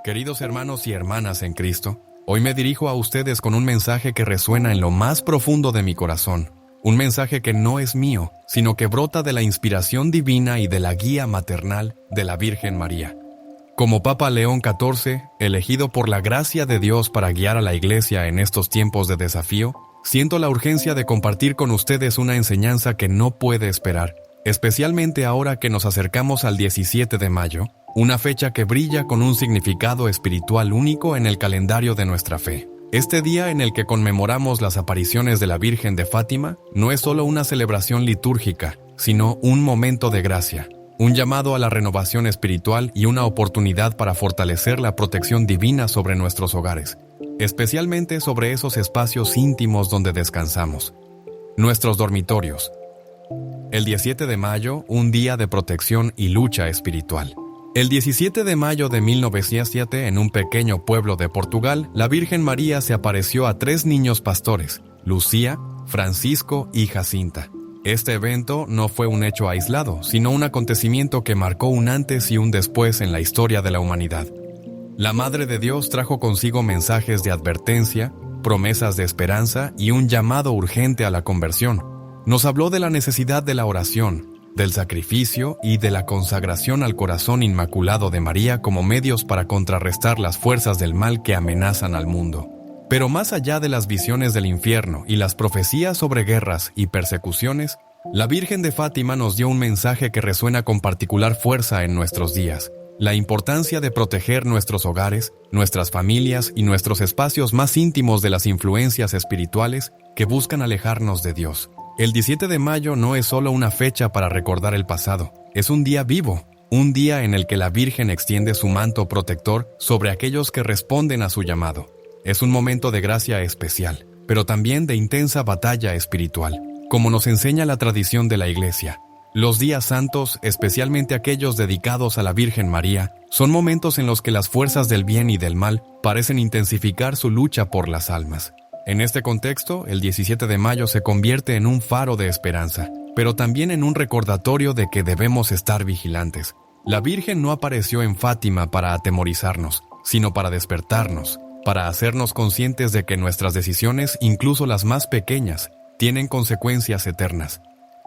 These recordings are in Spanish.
Queridos hermanos y hermanas en Cristo, hoy me dirijo a ustedes con un mensaje que resuena en lo más profundo de mi corazón. Un mensaje que no es mío, sino que brota de la inspiración divina y de la guía maternal de la Virgen María. Como Papa León XIV, elegido por la gracia de Dios para guiar a la Iglesia en estos tiempos de desafío, siento la urgencia de compartir con ustedes una enseñanza que no puede esperar, especialmente ahora que nos acercamos al 17 de mayo, una fecha que brilla con un significado espiritual único en el calendario de nuestra fe. Este día en el que conmemoramos las apariciones de la Virgen de Fátima no es solo una celebración litúrgica, sino un momento de gracia, un llamado a la renovación espiritual y una oportunidad para fortalecer la protección divina sobre nuestros hogares, especialmente sobre esos espacios íntimos donde descansamos, nuestros dormitorios. El 17 de mayo, un día de protección y lucha espiritual. El 17 de mayo de 1907, en un pequeño pueblo de Portugal, la Virgen María se apareció a 3 niños pastores, Lucía, Francisco y Jacinta. Este evento no fue un hecho aislado, sino un acontecimiento que marcó un antes y un después en la historia de la humanidad. La Madre de Dios trajo consigo mensajes de advertencia, promesas de esperanza y un llamado urgente a la conversión. Nos habló de la necesidad de la oración, del sacrificio y de la consagración al corazón inmaculado de María como medios para contrarrestar las fuerzas del mal que amenazan al mundo. Pero más allá de las visiones del infierno y las profecías sobre guerras y persecuciones, la Virgen de Fátima nos dio un mensaje que resuena con particular fuerza en nuestros días: la importancia de proteger nuestros hogares, nuestras familias y nuestros espacios más íntimos de las influencias espirituales que buscan alejarnos de Dios. El 17 de mayo no es solo una fecha para recordar el pasado, es un día vivo, un día en el que la Virgen extiende su manto protector sobre aquellos que responden a su llamado. Es un momento de gracia especial, pero también de intensa batalla espiritual, como nos enseña la tradición de la Iglesia. Los días santos, especialmente aquellos dedicados a la Virgen María, son momentos en los que las fuerzas del bien y del mal parecen intensificar su lucha por las almas. En este contexto, el 17 de mayo se convierte en un faro de esperanza, pero también en un recordatorio de que debemos estar vigilantes. La Virgen no apareció en Fátima para atemorizarnos, sino para despertarnos, para hacernos conscientes de que nuestras decisiones, incluso las más pequeñas, tienen consecuencias eternas.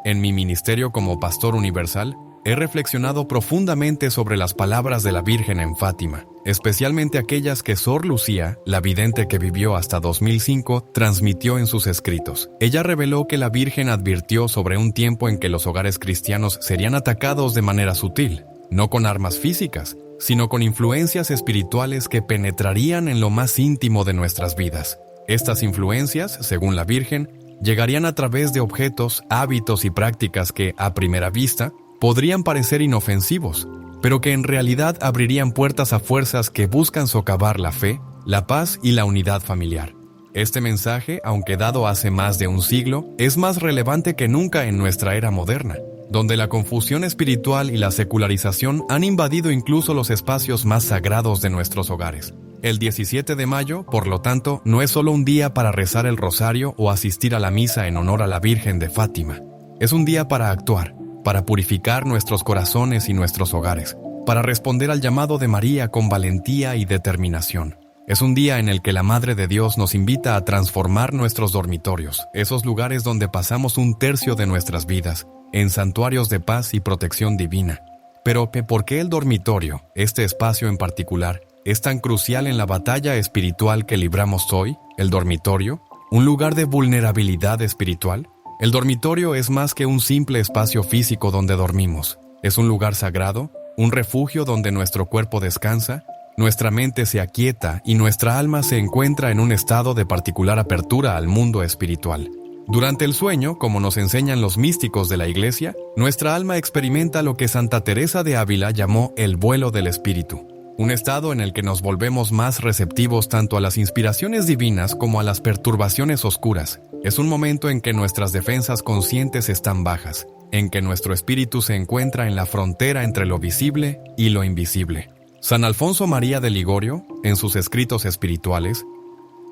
En mi ministerio como pastor universal, he reflexionado profundamente sobre las palabras de la Virgen en Fátima, especialmente aquellas que Sor Lucía, la vidente que vivió hasta 2005, transmitió en sus escritos. Ella reveló que la Virgen advirtió sobre un tiempo en que los hogares cristianos serían atacados de manera sutil, no con armas físicas, sino con influencias espirituales que penetrarían en lo más íntimo de nuestras vidas. Estas influencias, según la Virgen, llegarían a través de objetos, hábitos y prácticas que, a primera vista, podrían parecer inofensivos, pero que en realidad abrirían puertas a fuerzas que buscan socavar la fe, la paz y la unidad familiar. Este mensaje, aunque dado hace más de un siglo, es más relevante que nunca en nuestra era moderna, donde la confusión espiritual y la secularización han invadido incluso los espacios más sagrados de nuestros hogares. El 17 de mayo, por lo tanto, no es solo un día para rezar el rosario o asistir a la misa en honor a la Virgen de Fátima. Es un día para actuar, para purificar nuestros corazones y nuestros hogares, para responder al llamado de María con valentía y determinación. Es un día en el que la Madre de Dios nos invita a transformar nuestros dormitorios, esos lugares donde pasamos un tercio de nuestras vidas, en santuarios de paz y protección divina. Pero, ¿por qué el dormitorio, este espacio en particular, es tan crucial en la batalla espiritual que libramos hoy? ¿El dormitorio? ¿Un lugar de vulnerabilidad espiritual? El dormitorio es más que un simple espacio físico donde dormimos. Es un lugar sagrado, un refugio donde nuestro cuerpo descansa, nuestra mente se aquieta y nuestra alma se encuentra en un estado de particular apertura al mundo espiritual. Durante el sueño, como nos enseñan los místicos de la Iglesia, nuestra alma experimenta lo que Santa Teresa de Ávila llamó el vuelo del espíritu. Un estado en el que nos volvemos más receptivos tanto a las inspiraciones divinas como a las perturbaciones oscuras. Es un momento en que nuestras defensas conscientes están bajas, en que nuestro espíritu se encuentra en la frontera entre lo visible y lo invisible. San Alfonso María de Ligorio, en sus escritos espirituales,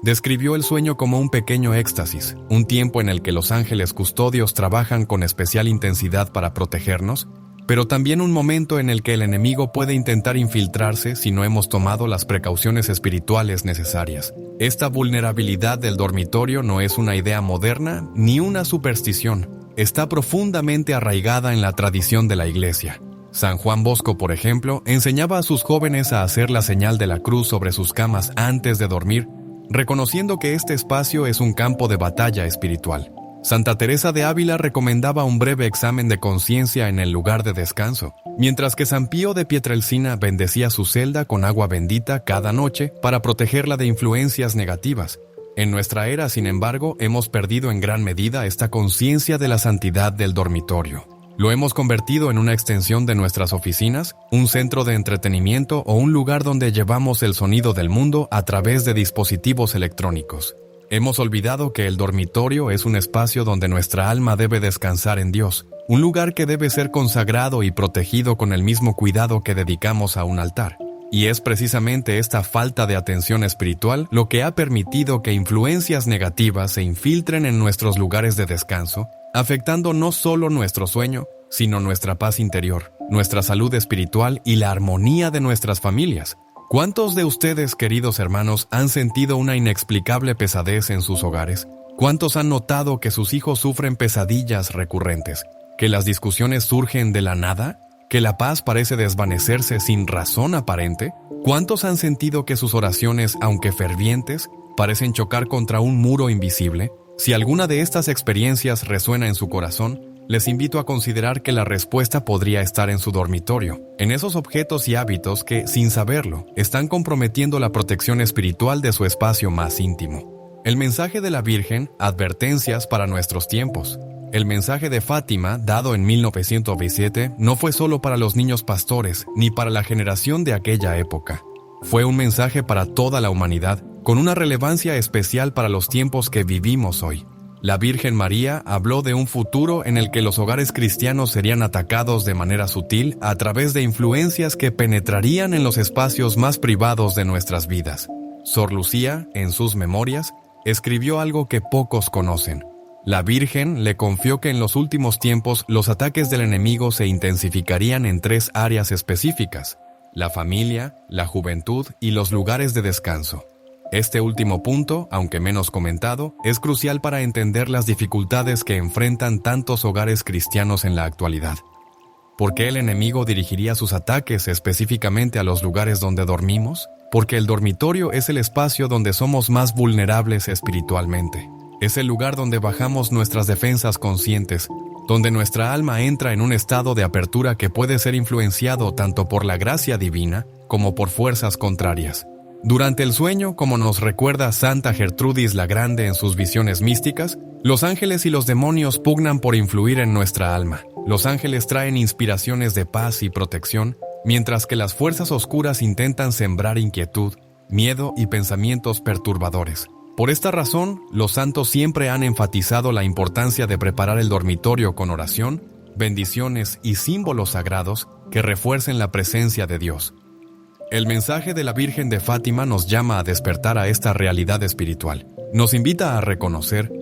describió el sueño como un pequeño éxtasis, un tiempo en el que los ángeles custodios trabajan con especial intensidad para protegernos pero también un momento en el que el enemigo puede intentar infiltrarse si no hemos tomado las precauciones espirituales necesarias. Esta vulnerabilidad del dormitorio no es una idea moderna ni una superstición. Está profundamente arraigada en la tradición de la Iglesia. San Juan Bosco, por ejemplo, enseñaba a sus jóvenes a hacer la señal de la cruz sobre sus camas antes de dormir, reconociendo que este espacio es un campo de batalla espiritual. Santa Teresa de Ávila recomendaba un breve examen de conciencia en el lugar de descanso, mientras que San Pío de Pietrelcina bendecía su celda con agua bendita cada noche para protegerla de influencias negativas. En nuestra era, sin embargo, hemos perdido en gran medida esta conciencia de la santidad del dormitorio. Lo hemos convertido en una extensión de nuestras oficinas, un centro de entretenimiento o un lugar donde llevamos el sonido del mundo a través de dispositivos electrónicos. Hemos olvidado que el dormitorio es un espacio donde nuestra alma debe descansar en Dios, un lugar que debe ser consagrado y protegido con el mismo cuidado que dedicamos a un altar. Y es precisamente esta falta de atención espiritual lo que ha permitido que influencias negativas se infiltren en nuestros lugares de descanso, afectando no solo nuestro sueño, sino nuestra paz interior, nuestra salud espiritual y la armonía de nuestras familias. ¿Cuántos de ustedes, queridos hermanos, han sentido una inexplicable pesadez en sus hogares? ¿Cuántos han notado que sus hijos sufren pesadillas recurrentes? ¿Que las discusiones surgen de la nada? ¿Que la paz parece desvanecerse sin razón aparente? ¿Cuántos han sentido que sus oraciones, aunque fervientes, parecen chocar contra un muro invisible? Si alguna de estas experiencias resuena en su corazón, les invito a considerar que la respuesta podría estar en su dormitorio, en esos objetos y hábitos que, sin saberlo, están comprometiendo la protección espiritual de su espacio más íntimo. El mensaje de la Virgen, advertencias para nuestros tiempos. El mensaje de Fátima, dado en 1927, no fue solo para los niños pastores, ni para la generación de aquella época. Fue un mensaje para toda la humanidad, con una relevancia especial para los tiempos que vivimos hoy. La Virgen María habló de un futuro en el que los hogares cristianos serían atacados de manera sutil a través de influencias que penetrarían en los espacios más privados de nuestras vidas. Sor Lucía, en sus memorias, escribió algo que pocos conocen. La Virgen le confió que en los últimos tiempos los ataques del enemigo se intensificarían en 3 áreas específicas: la familia, la juventud y los lugares de descanso. Este último punto, aunque menos comentado, es crucial para entender las dificultades que enfrentan tantos hogares cristianos en la actualidad. ¿Por qué el enemigo dirigiría sus ataques específicamente a los lugares donde dormimos? Porque el dormitorio es el espacio donde somos más vulnerables espiritualmente. Es el lugar donde bajamos nuestras defensas conscientes, donde nuestra alma entra en un estado de apertura que puede ser influenciado tanto por la gracia divina como por fuerzas contrarias. Durante el sueño, como nos recuerda Santa Gertrudis la Grande en sus visiones místicas, los ángeles y los demonios pugnan por influir en nuestra alma. Los ángeles traen inspiraciones de paz y protección, mientras que las fuerzas oscuras intentan sembrar inquietud, miedo y pensamientos perturbadores. Por esta razón, los santos siempre han enfatizado la importancia de preparar el dormitorio con oración, bendiciones y símbolos sagrados que refuercen la presencia de Dios. El mensaje de la Virgen de Fátima nos llama a despertar a esta realidad espiritual. Nos invita a reconocer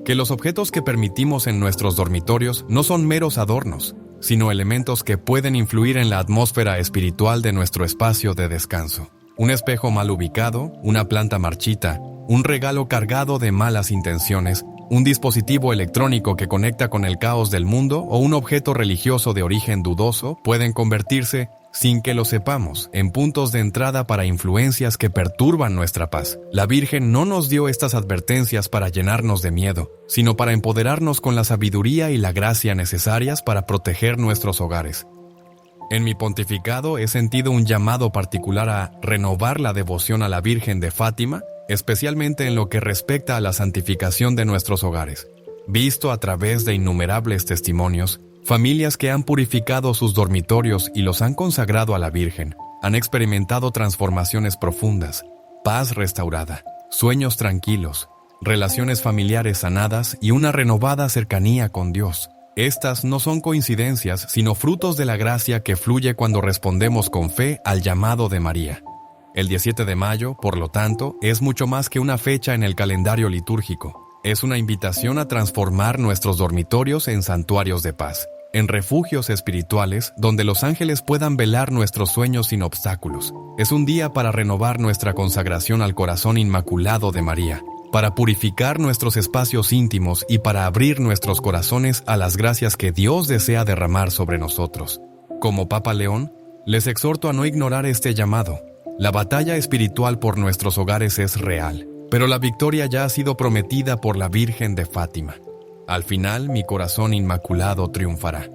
que los objetos que permitimos en nuestros dormitorios no son meros adornos, sino elementos que pueden influir en la atmósfera espiritual de nuestro espacio de descanso. Un espejo mal ubicado, una planta marchita, un regalo cargado de malas intenciones, un dispositivo electrónico que conecta con el caos del mundo o un objeto religioso de origen dudoso pueden convertirse, sin que lo sepamos, en puntos de entrada para influencias que perturban nuestra paz. La Virgen no nos dio estas advertencias para llenarnos de miedo, sino para empoderarnos con la sabiduría y la gracia necesarias para proteger nuestros hogares. En mi pontificado he sentido un llamado particular a renovar la devoción a la Virgen de Fátima, especialmente en lo que respecta a la santificación de nuestros hogares. Visto a través de innumerables testimonios, familias que han purificado sus dormitorios y los han consagrado a la Virgen, han experimentado transformaciones profundas, paz restaurada, sueños tranquilos, relaciones familiares sanadas y una renovada cercanía con Dios. Estas no son coincidencias, sino frutos de la gracia que fluye cuando respondemos con fe al llamado de María. El 17 de mayo, por lo tanto, es mucho más que una fecha en el calendario litúrgico. Es una invitación a transformar nuestros dormitorios en santuarios de paz. en refugios espirituales donde los ángeles puedan velar nuestros sueños sin obstáculos. Es un día para renovar nuestra consagración al corazón inmaculado de María, para purificar nuestros espacios íntimos y para abrir nuestros corazones a las gracias que Dios desea derramar sobre nosotros. Como Papa León, les exhorto a no ignorar este llamado. La batalla espiritual por nuestros hogares es real, pero la victoria ya ha sido prometida por la Virgen de Fátima. Al final, mi corazón inmaculado triunfará.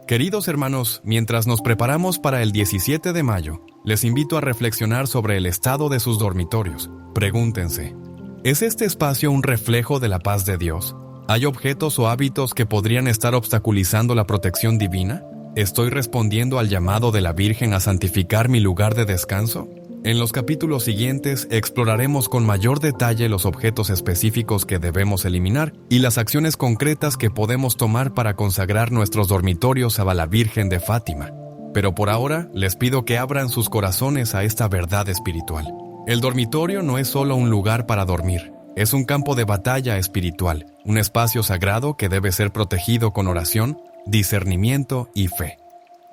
Queridos hermanos, mientras nos preparamos para el 17 de mayo, les invito a reflexionar sobre el estado de sus dormitorios. Pregúntense, ¿es este espacio un reflejo de la paz de Dios? ¿Hay objetos o hábitos que podrían estar obstaculizando la protección divina? ¿Estoy respondiendo al llamado de la Virgen a santificar mi lugar de descanso? En los capítulos siguientes exploraremos con mayor detalle los objetos específicos que debemos eliminar y las acciones concretas que podemos tomar para consagrar nuestros dormitorios a la Virgen de Fátima. Pero por ahora les pido que abran sus corazones a esta verdad espiritual. El dormitorio no es solo un lugar para dormir, es un campo de batalla espiritual, un espacio sagrado que debe ser protegido con oración, discernimiento y fe.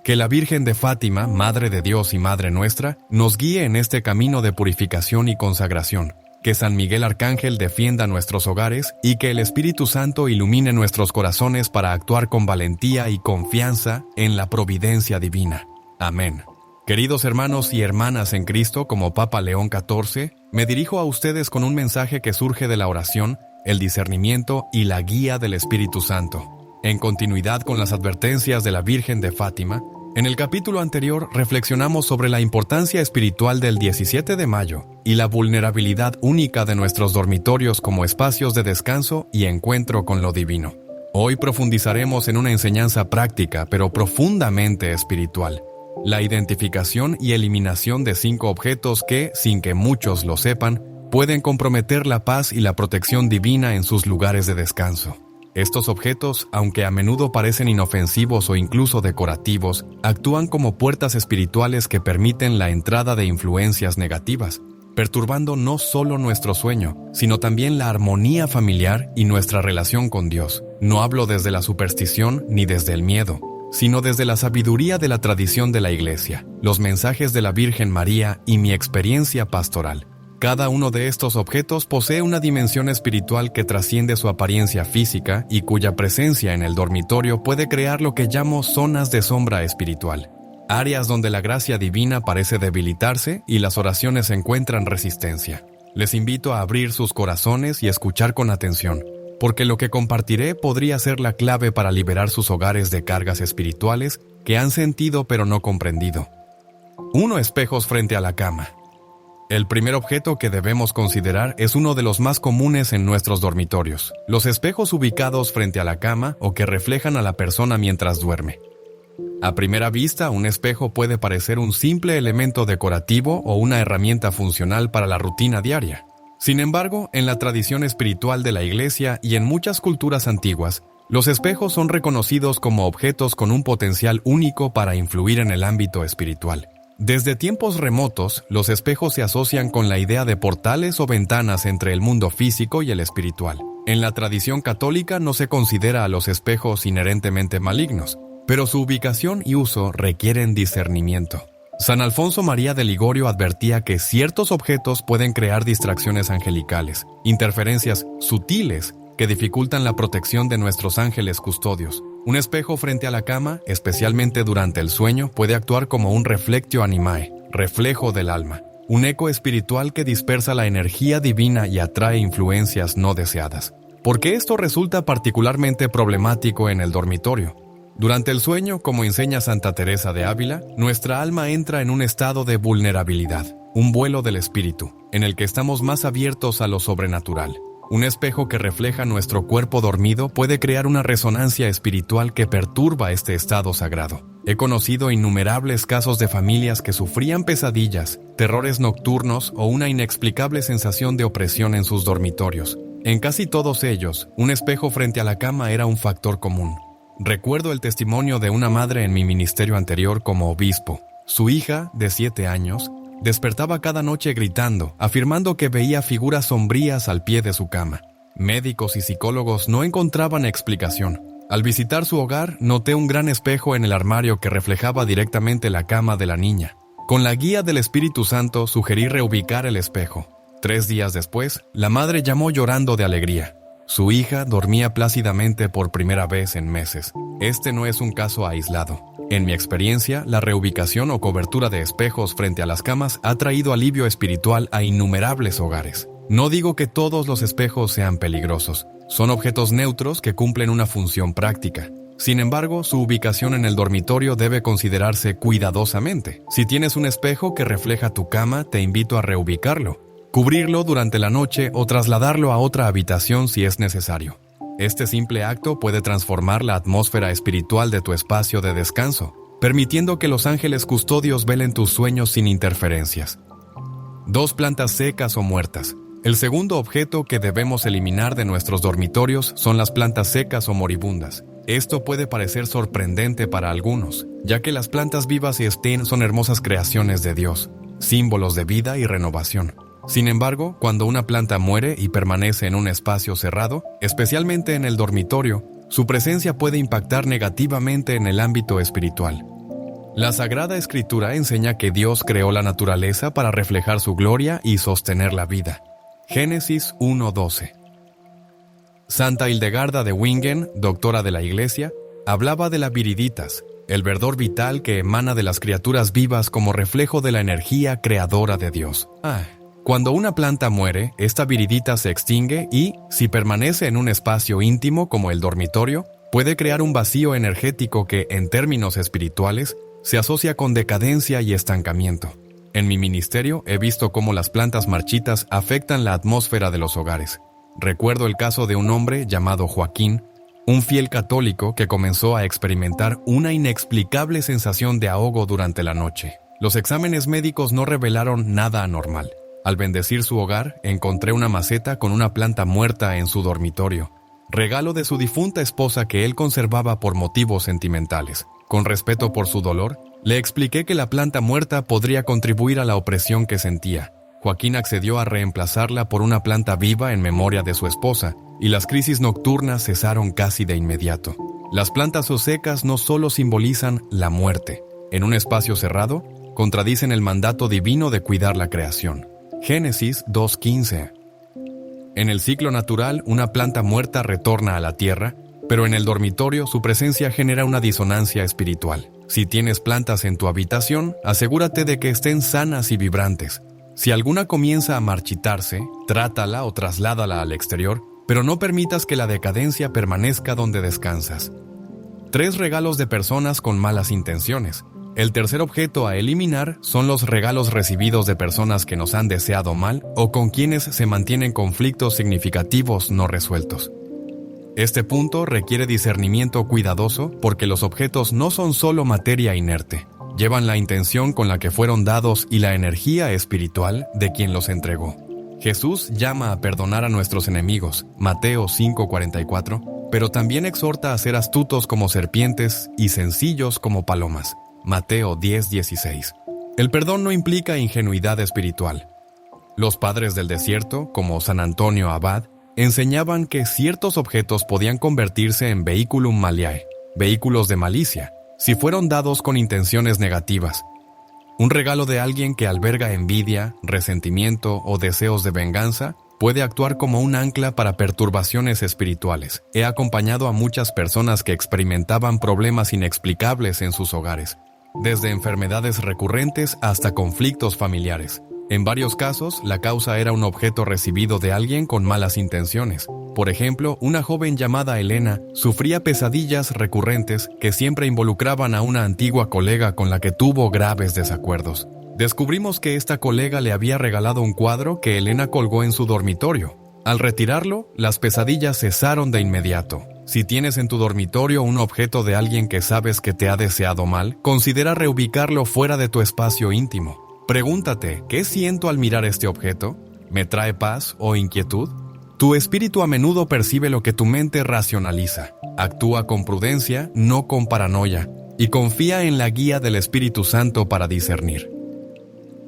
Que la Virgen de Fátima, Madre de Dios y Madre nuestra, nos guíe en este camino de purificación y consagración. Que San Miguel Arcángel defienda nuestros hogares y que el Espíritu Santo ilumine nuestros corazones para actuar con valentía y confianza en la providencia divina. Amén. Queridos hermanos y hermanas en Cristo, como Papa León XIV, me dirijo a ustedes con un mensaje que surge de la oración, el discernimiento y la guía del Espíritu Santo. En continuidad con las advertencias de la Virgen de Fátima, en el capítulo anterior reflexionamos sobre la importancia espiritual del 17 de mayo y la vulnerabilidad única de nuestros dormitorios como espacios de descanso y encuentro con lo divino. Hoy profundizaremos en una enseñanza práctica pero profundamente espiritual: la identificación y eliminación de 5 objetos que, sin que muchos lo sepan, pueden comprometer la paz y la protección divina en sus lugares de descanso. Estos objetos, aunque a menudo parecen inofensivos o incluso decorativos, actúan como puertas espirituales que permiten la entrada de influencias negativas, perturbando no solo nuestro sueño, sino también la armonía familiar y nuestra relación con Dios. No hablo desde la superstición ni desde el miedo, sino desde la sabiduría de la tradición de la Iglesia, los mensajes de la Virgen María y mi experiencia pastoral. Cada uno de estos objetos posee una dimensión espiritual que trasciende su apariencia física y cuya presencia en el dormitorio puede crear lo que llamo zonas de sombra espiritual, áreas donde la gracia divina parece debilitarse y las oraciones encuentran resistencia. Les invito a abrir sus corazones y escuchar con atención, porque lo que compartiré podría ser la clave para liberar sus hogares de cargas espirituales que han sentido pero no comprendido. 1. Espejos frente a la cama. El primer objeto que debemos considerar es uno de los más comunes en nuestros dormitorios: los espejos ubicados frente a la cama o que reflejan a la persona mientras duerme. A primera vista, un espejo puede parecer un simple elemento decorativo o una herramienta funcional para la rutina diaria. Sin embargo, en la tradición espiritual de la Iglesia y en muchas culturas antiguas, los espejos son reconocidos como objetos con un potencial único para influir en el ámbito espiritual. Desde tiempos remotos, los espejos se asocian con la idea de portales o ventanas entre el mundo físico y el espiritual. En la tradición católica no se considera a los espejos inherentemente malignos, pero su ubicación y uso requieren discernimiento. San Alfonso María de Ligorio advertía que ciertos objetos pueden crear distracciones angelicales, interferencias sutiles que dificultan la protección de nuestros ángeles custodios. Un espejo frente a la cama, especialmente durante el sueño, puede actuar como un reflectio animae, reflejo del alma, un eco espiritual que dispersa la energía divina y atrae influencias no deseadas. ¿Por qué esto resulta particularmente problemático en el dormitorio? Durante el sueño, como enseña Santa Teresa de Ávila, nuestra alma entra en un estado de vulnerabilidad, un vuelo del espíritu, en el que estamos más abiertos a lo sobrenatural. Un espejo que refleja nuestro cuerpo dormido puede crear una resonancia espiritual que perturba este estado sagrado. He conocido innumerables casos de familias que sufrían pesadillas, terrores nocturnos o una inexplicable sensación de opresión en sus dormitorios. En casi todos ellos, un espejo frente a la cama era un factor común. Recuerdo el testimonio de una madre en mi ministerio anterior como obispo. Su hija, de 7 años, despertaba cada noche gritando, afirmando que veía figuras sombrías al pie de su cama. Médicos y psicólogos no encontraban explicación. Al visitar su hogar, noté un gran espejo en el armario que reflejaba directamente la cama de la niña. Con la guía del Espíritu Santo, sugerí reubicar el espejo. 3 días después, la madre llamó llorando de alegría. Su hija dormía plácidamente por primera vez en meses. Este no es un caso aislado. En mi experiencia, la reubicación o cobertura de espejos frente a las camas ha traído alivio espiritual a innumerables hogares. No digo que todos los espejos sean peligrosos. Son objetos neutros que cumplen una función práctica. Sin embargo, su ubicación en el dormitorio debe considerarse cuidadosamente. Si tienes un espejo que refleja tu cama, te invito a reubicarlo, cubrirlo durante la noche o trasladarlo a otra habitación si es necesario. Este simple acto puede transformar la atmósfera espiritual de tu espacio de descanso, permitiendo que los ángeles custodios velen tus sueños sin interferencias. 2 plantas secas o muertas. El segundo objeto que debemos eliminar de nuestros dormitorios son las plantas secas o moribundas. Esto puede parecer sorprendente para algunos, ya que las plantas vivas y estén son hermosas creaciones de Dios, símbolos de vida y renovación. Sin embargo, cuando una planta muere y permanece en un espacio cerrado, especialmente en el dormitorio, su presencia puede impactar negativamente en el ámbito espiritual. La Sagrada Escritura enseña que Dios creó la naturaleza para reflejar su gloria y sostener la vida. Génesis 1:12. Santa Hildegarda de Bingen, doctora de la Iglesia, hablaba de la viriditas, el verdor vital que emana de las criaturas vivas como reflejo de la energía creadora de Dios. Cuando una planta muere, esta viridita se extingue y, si permanece en un espacio íntimo como el dormitorio, puede crear un vacío energético que, en términos espirituales, se asocia con decadencia y estancamiento. En mi ministerio he visto cómo las plantas marchitas afectan la atmósfera de los hogares. Recuerdo el caso de un hombre llamado Joaquín, un fiel católico que comenzó a experimentar una inexplicable sensación de ahogo durante la noche. Los exámenes médicos no revelaron nada anormal. Al bendecir su hogar, encontré una maceta con una planta muerta en su dormitorio, regalo de su difunta esposa que él conservaba por motivos sentimentales. Con respeto por su dolor, le expliqué que la planta muerta podría contribuir a la opresión que sentía. Joaquín accedió a reemplazarla por una planta viva en memoria de su esposa, y las crisis nocturnas cesaron casi de inmediato. Las plantas o secas no solo simbolizan la muerte. En un espacio cerrado, contradicen el mandato divino de cuidar la creación. Génesis 2:15. En el ciclo natural, una planta muerta retorna a la tierra, pero en el dormitorio su presencia genera una disonancia espiritual. Si tienes plantas en tu habitación, asegúrate de que estén sanas y vibrantes. Si alguna comienza a marchitarse, trátala o trasládala al exterior, pero no permitas que la decadencia permanezca donde descansas. 3 regalos de personas con malas intenciones. El tercer objeto a eliminar son los regalos recibidos de personas que nos han deseado mal o con quienes se mantienen conflictos significativos no resueltos. Este punto requiere discernimiento cuidadoso porque los objetos no son solo materia inerte, llevan la intención con la que fueron dados y la energía espiritual de quien los entregó. Jesús llama a perdonar a nuestros enemigos, Mateo 5:44, pero también exhorta a ser astutos como serpientes y sencillos como palomas, Mateo 10:16. El perdón no implica ingenuidad espiritual. Los padres del desierto, como San Antonio Abad, enseñaban que ciertos objetos podían convertirse en vehiculum maliae, vehículos de malicia, si fueron dados con intenciones negativas. Un regalo de alguien que alberga envidia, resentimiento o deseos de venganza puede actuar como un ancla para perturbaciones espirituales. He acompañado a muchas personas que experimentaban problemas inexplicables en sus hogares, desde enfermedades recurrentes hasta conflictos familiares. En varios casos, la causa era un objeto recibido de alguien con malas intenciones. Por ejemplo, una joven llamada Elena sufría pesadillas recurrentes que siempre involucraban a una antigua colega con la que tuvo graves desacuerdos. Descubrimos que esta colega le había regalado un cuadro que Elena colgó en su dormitorio. Al retirarlo, las pesadillas cesaron de inmediato. Si tienes en tu dormitorio un objeto de alguien que sabes que te ha deseado mal, considera reubicarlo fuera de tu espacio íntimo. Pregúntate, ¿qué siento al mirar este objeto? ¿Me trae paz o inquietud? Tu espíritu a menudo percibe lo que tu mente racionaliza. Actúa con prudencia, no con paranoia, y confía en la guía del Espíritu Santo para discernir.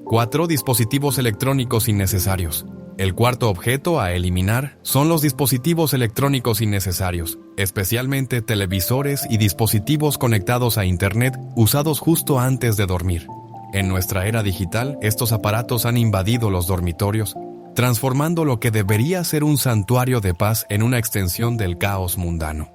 4 dispositivos electrónicos innecesarios. El cuarto objeto a eliminar son los dispositivos electrónicos innecesarios. especialmente televisores y dispositivos conectados a Internet usados justo antes de dormir. En nuestra era digital, estos aparatos han invadido los dormitorios, transformando lo que debería ser un santuario de paz en una extensión del caos mundano.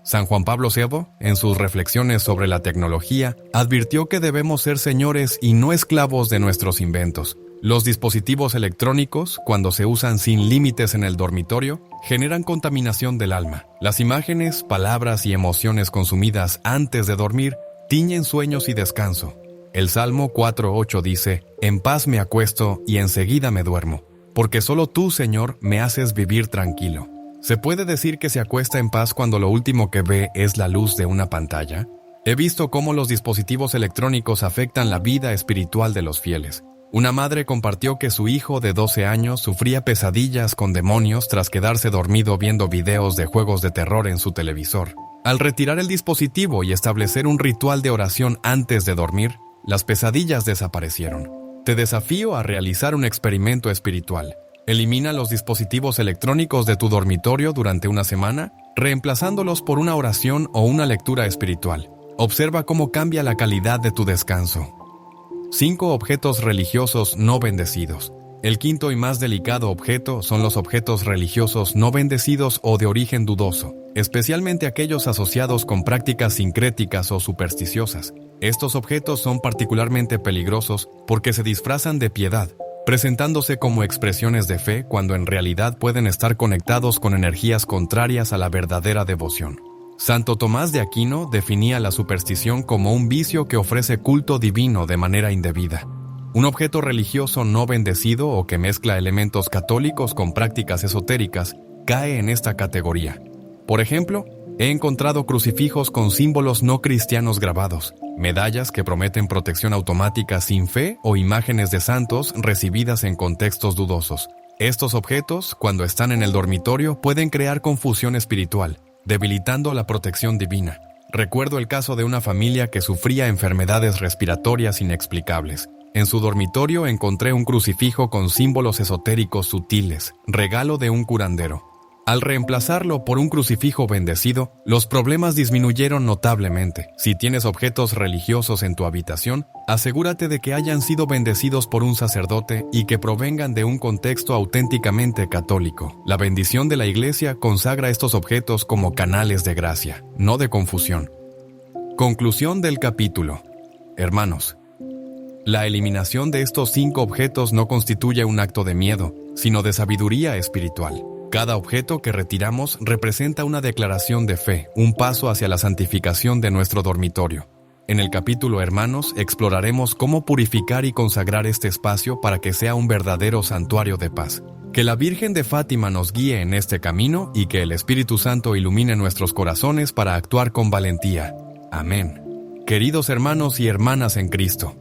San Juan Pablo II, en sus reflexiones sobre la tecnología, advirtió que debemos ser señores y no esclavos de nuestros inventos. Los dispositivos electrónicos, cuando se usan sin límites en el dormitorio, generan contaminación del alma. Las imágenes, palabras y emociones consumidas antes de dormir tiñen sueños y descanso. El Salmo 4:8 dice: «En paz me acuesto y enseguida me duermo, porque solo tú, Señor, me haces vivir tranquilo». ¿Se puede decir que se acuesta en paz cuando lo último que ve es la luz de una pantalla? He visto cómo los dispositivos electrónicos afectan la vida espiritual de los fieles. Una madre compartió que su hijo de 12 años sufría pesadillas con demonios tras quedarse dormido viendo videos de juegos de terror en su televisor. Al retirar el dispositivo y establecer un ritual de oración antes de dormir, las pesadillas desaparecieron. Te desafío a realizar un experimento espiritual. Elimina los dispositivos electrónicos de tu dormitorio durante una semana, reemplazándolos por una oración o una lectura espiritual. Observa cómo cambia la calidad de tu descanso. 5 objetos religiosos no bendecidos. El quinto y más delicado objeto son los objetos religiosos no bendecidos o de origen dudoso, especialmente aquellos asociados con prácticas sincréticas o supersticiosas. Estos objetos son particularmente peligrosos porque se disfrazan de piedad, presentándose como expresiones de fe cuando en realidad pueden estar conectados con energías contrarias a la verdadera devoción. Santo Tomás de Aquino definía la superstición como un vicio que ofrece culto divino de manera indebida. Un objeto religioso no bendecido o que mezcla elementos católicos con prácticas esotéricas cae en esta categoría. Por ejemplo, he encontrado crucifijos con símbolos no cristianos grabados, medallas que prometen protección automática sin fe o imágenes de santos recibidas en contextos dudosos. Estos objetos, cuando están en el dormitorio, pueden crear confusión espiritual, debilitando la protección divina. Recuerdo el caso de una familia que sufría enfermedades respiratorias inexplicables. En su dormitorio encontré un crucifijo con símbolos esotéricos sutiles, regalo de un curandero. Al reemplazarlo por un crucifijo bendecido, los problemas disminuyeron notablemente. Si tienes objetos religiosos en tu habitación, asegúrate de que hayan sido bendecidos por un sacerdote y que provengan de un contexto auténticamente católico. La bendición de la Iglesia consagra estos objetos como canales de gracia, no de confusión. Conclusión del capítulo. Hermanos, la eliminación de estos 5 objetos no constituye un acto de miedo, sino de sabiduría espiritual. Cada objeto que retiramos representa una declaración de fe, un paso hacia la santificación de nuestro dormitorio. En el capítulo Hermanos exploraremos cómo purificar y consagrar este espacio para que sea un verdadero santuario de paz. Que la Virgen de Fátima nos guíe en este camino y que el Espíritu Santo ilumine nuestros corazones para actuar con valentía. Amén. Queridos hermanos y hermanas en Cristo,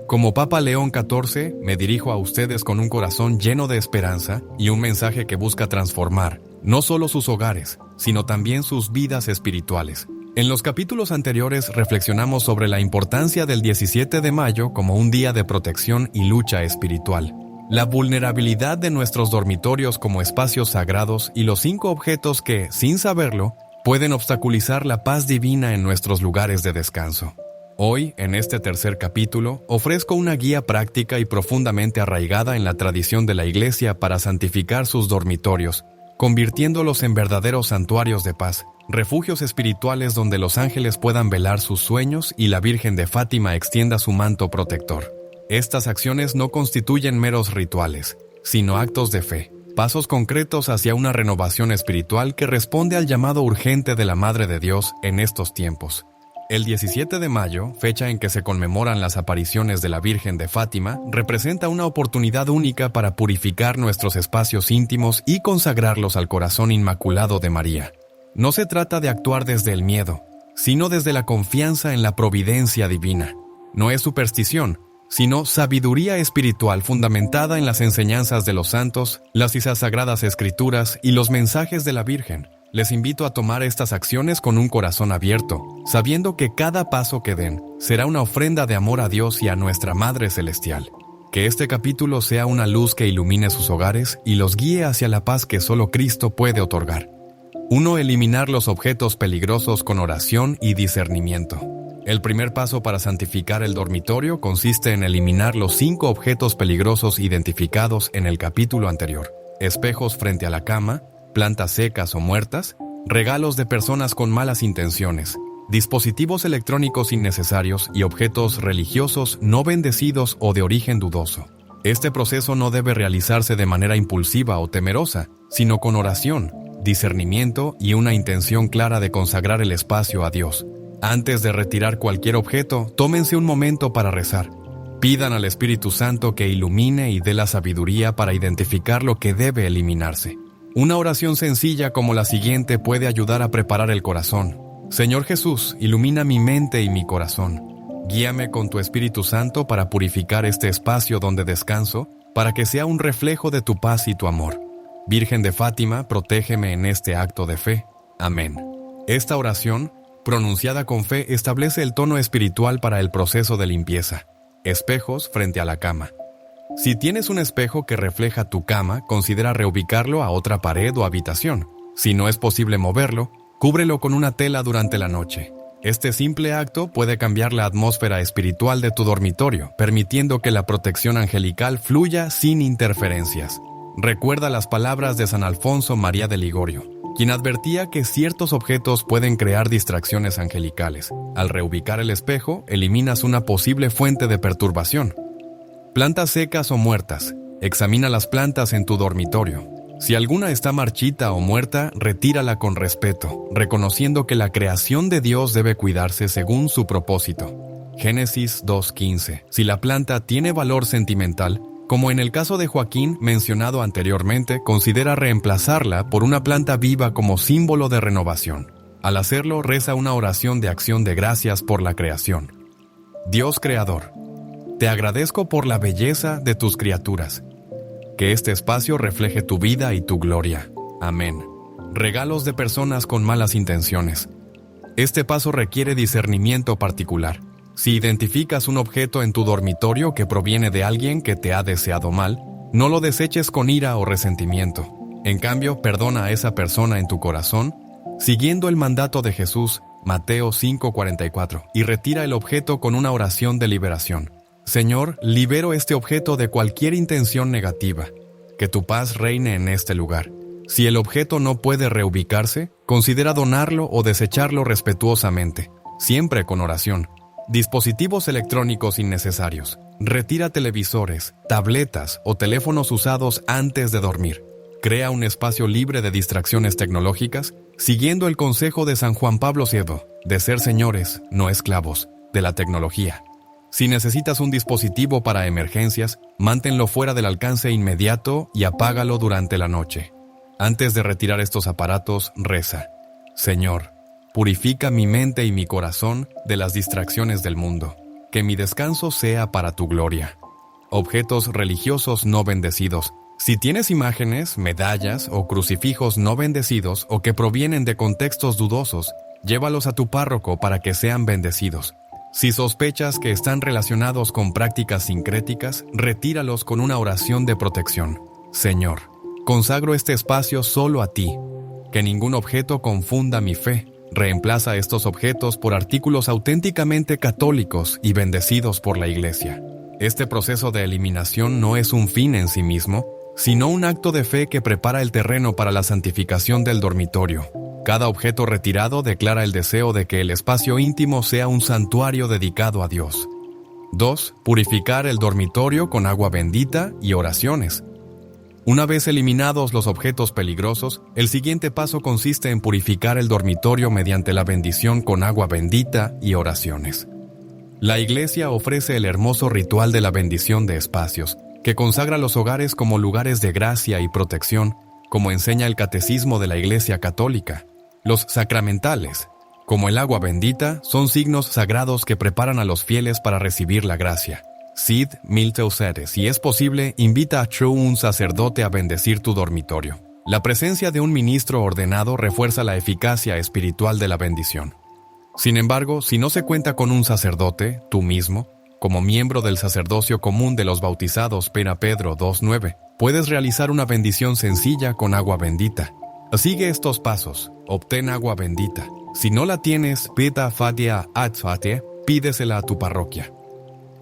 como Papa León XIV, me dirijo a ustedes con un corazón lleno de esperanza y un mensaje que busca transformar no solo sus hogares, sino también sus vidas espirituales. En los capítulos anteriores reflexionamos sobre la importancia del 17 de mayo como un día de protección y lucha espiritual, la vulnerabilidad de nuestros dormitorios como espacios sagrados y los 5 objetos que, sin saberlo, pueden obstaculizar la paz divina en nuestros lugares de descanso. Hoy, en este tercer capítulo, ofrezco una guía práctica y profundamente arraigada en la tradición de la Iglesia para santificar sus dormitorios, convirtiéndolos en verdaderos santuarios de paz, refugios espirituales donde los ángeles puedan velar sus sueños y la Virgen de Fátima extienda su manto protector. Estas acciones no constituyen meros rituales, sino actos de fe, pasos concretos hacia una renovación espiritual que responde al llamado urgente de la Madre de Dios en estos tiempos. El 17 de mayo, fecha en que se conmemoran las apariciones de la Virgen de Fátima, representa una oportunidad única para purificar nuestros espacios íntimos y consagrarlos al corazón inmaculado de María. No se trata de actuar desde el miedo, sino desde la confianza en la providencia divina. No es superstición, sino sabiduría espiritual fundamentada en las enseñanzas de los santos, las sagradas escrituras y los mensajes de la Virgen. Les invito a tomar estas acciones con un corazón abierto, sabiendo que cada paso que den será una ofrenda de amor a Dios y a nuestra Madre Celestial. Que este capítulo sea una luz que ilumine sus hogares y los guíe hacia la paz que solo Cristo puede otorgar. 1. Eliminar los objetos peligrosos con oración y discernimiento. El primer paso para santificar el dormitorio consiste en eliminar los 5 objetos peligrosos identificados en el capítulo anterior: espejos frente a la cama, plantas secas o muertas, regalos de personas con malas intenciones, dispositivos electrónicos innecesarios y objetos religiosos no bendecidos o de origen dudoso. Este proceso no debe realizarse de manera impulsiva o temerosa, sino con oración, discernimiento y una intención clara de consagrar el espacio a Dios. Antes de retirar cualquier objeto, tómense un momento para rezar. Pidan al Espíritu Santo que ilumine y dé la sabiduría para identificar lo que debe eliminarse. Una oración sencilla como la siguiente puede ayudar a preparar el corazón. Señor Jesús, ilumina mi mente y mi corazón. Guíame con tu Espíritu Santo para purificar este espacio donde descanso, para que sea un reflejo de tu paz y tu amor. Virgen de Fátima, protégeme en este acto de fe. Amén. Esta oración, pronunciada con fe, establece el tono espiritual para el proceso de limpieza. Espejos frente a la cama. Si tienes un espejo que refleja tu cama, considera reubicarlo a otra pared o habitación. Si no es posible moverlo, cúbrelo con una tela durante la noche. Este simple acto puede cambiar la atmósfera espiritual de tu dormitorio, permitiendo que la protección angelical fluya sin interferencias. Recuerda las palabras de San Alfonso María de Ligorio, quien advertía que ciertos objetos pueden crear distracciones angelicales. Al reubicar el espejo, eliminas una posible fuente de perturbación. Plantas secas o muertas. Examina las plantas en tu dormitorio. Si alguna está marchita o muerta, retírala con respeto, reconociendo que la creación de Dios debe cuidarse según su propósito. Génesis 2:15. Si la planta tiene valor sentimental, como en el caso de Joaquín mencionado anteriormente, considera reemplazarla por una planta viva como símbolo de renovación. Al hacerlo, reza una oración de acción de gracias por la creación. Dios Creador, te agradezco por la belleza de tus criaturas. Que este espacio refleje tu vida y tu gloria. Amén. Regalos de personas con malas intenciones. Este paso requiere discernimiento particular. Si identificas un objeto en tu dormitorio que proviene de alguien que te ha deseado mal, no lo deseches con ira o resentimiento. En cambio, perdona a esa persona en tu corazón, siguiendo el mandato de Jesús, Mateo 5:44, y retira el objeto con una oración de liberación. Señor, libero este objeto de cualquier intención negativa. Que tu paz reine en este lugar. Si el objeto no puede reubicarse, considera donarlo o desecharlo respetuosamente, siempre con oración. Dispositivos electrónicos innecesarios. Retira televisores, tabletas o teléfonos usados antes de dormir. Crea un espacio libre de distracciones tecnológicas, siguiendo el consejo de San Juan Pablo II, de ser señores, no esclavos, de la tecnología. Si necesitas un dispositivo para emergencias, manténlo fuera del alcance inmediato y apágalo durante la noche. Antes de retirar estos aparatos, reza: Señor, purifica mi mente y mi corazón de las distracciones del mundo. Que mi descanso sea para tu gloria. Objetos religiosos no bendecidos. Si tienes imágenes, medallas o crucifijos no bendecidos o que provienen de contextos dudosos, llévalos a tu párroco para que sean bendecidos. Si sospechas que están relacionados con prácticas sincréticas, retíralos con una oración de protección. Señor, consagro este espacio solo a ti. Que ningún objeto confunda mi fe. Reemplaza estos objetos por artículos auténticamente católicos y bendecidos por la Iglesia. Este proceso de eliminación no es un fin en sí mismo, sino un acto de fe que prepara el terreno para la santificación del dormitorio. Cada objeto retirado declara el deseo de que el espacio íntimo sea un santuario dedicado a Dios. 2. Purificar el dormitorio con agua bendita y oraciones. Una vez eliminados los objetos peligrosos, el siguiente paso consiste en purificar el dormitorio mediante la bendición con agua bendita y oraciones. La Iglesia ofrece el hermoso ritual de la bendición de espacios, que consagra los hogares como lugares de gracia y protección, como enseña el Catecismo de la Iglesia Católica. Los sacramentales, como el agua bendita, son signos sagrados que preparan a los fieles para recibir la gracia. Sid Milteucere, si es posible, invita a un sacerdote a bendecir tu dormitorio. La presencia de un ministro ordenado refuerza la eficacia espiritual de la bendición. Sin embargo, si no se cuenta con un sacerdote, tú mismo, como miembro del sacerdocio común de los bautizados, Pedro 2:9, puedes realizar una bendición sencilla con agua bendita. Sigue estos pasos. Obtén agua bendita. Si no la tienes, pida fatia atzfate, pídesela a tu parroquia.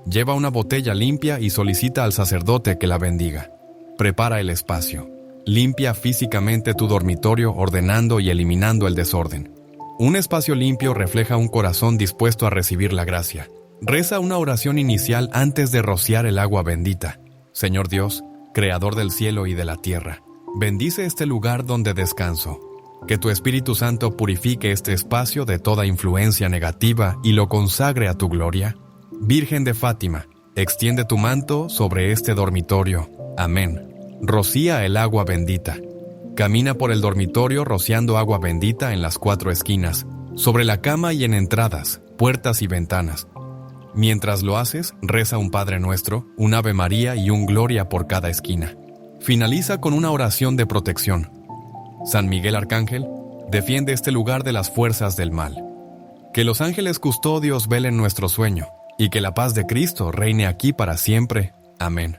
Lleva una botella limpia y solicita al sacerdote que la bendiga. Prepara el espacio. Limpia físicamente tu dormitorio ordenando y eliminando el desorden. Un espacio limpio refleja un corazón dispuesto a recibir la gracia. Reza una oración inicial antes de rociar el agua bendita. Señor Dios, Creador del cielo y de la tierra, bendice este lugar donde descanso. Que tu Espíritu Santo purifique este espacio de toda influencia negativa y lo consagre a tu gloria. Virgen de Fátima, extiende tu manto sobre este dormitorio. Amén. Rocía el agua bendita. Camina por el dormitorio rociando agua bendita en las 4 esquinas, sobre la cama y en entradas, puertas y ventanas. Mientras lo haces, reza un Padre Nuestro, un Ave María y un Gloria por cada esquina. Finaliza con una oración de protección. San Miguel Arcángel, defiende este lugar de las fuerzas del mal. Que los ángeles custodios velen nuestro sueño, y que la paz de Cristo reine aquí para siempre. Amén.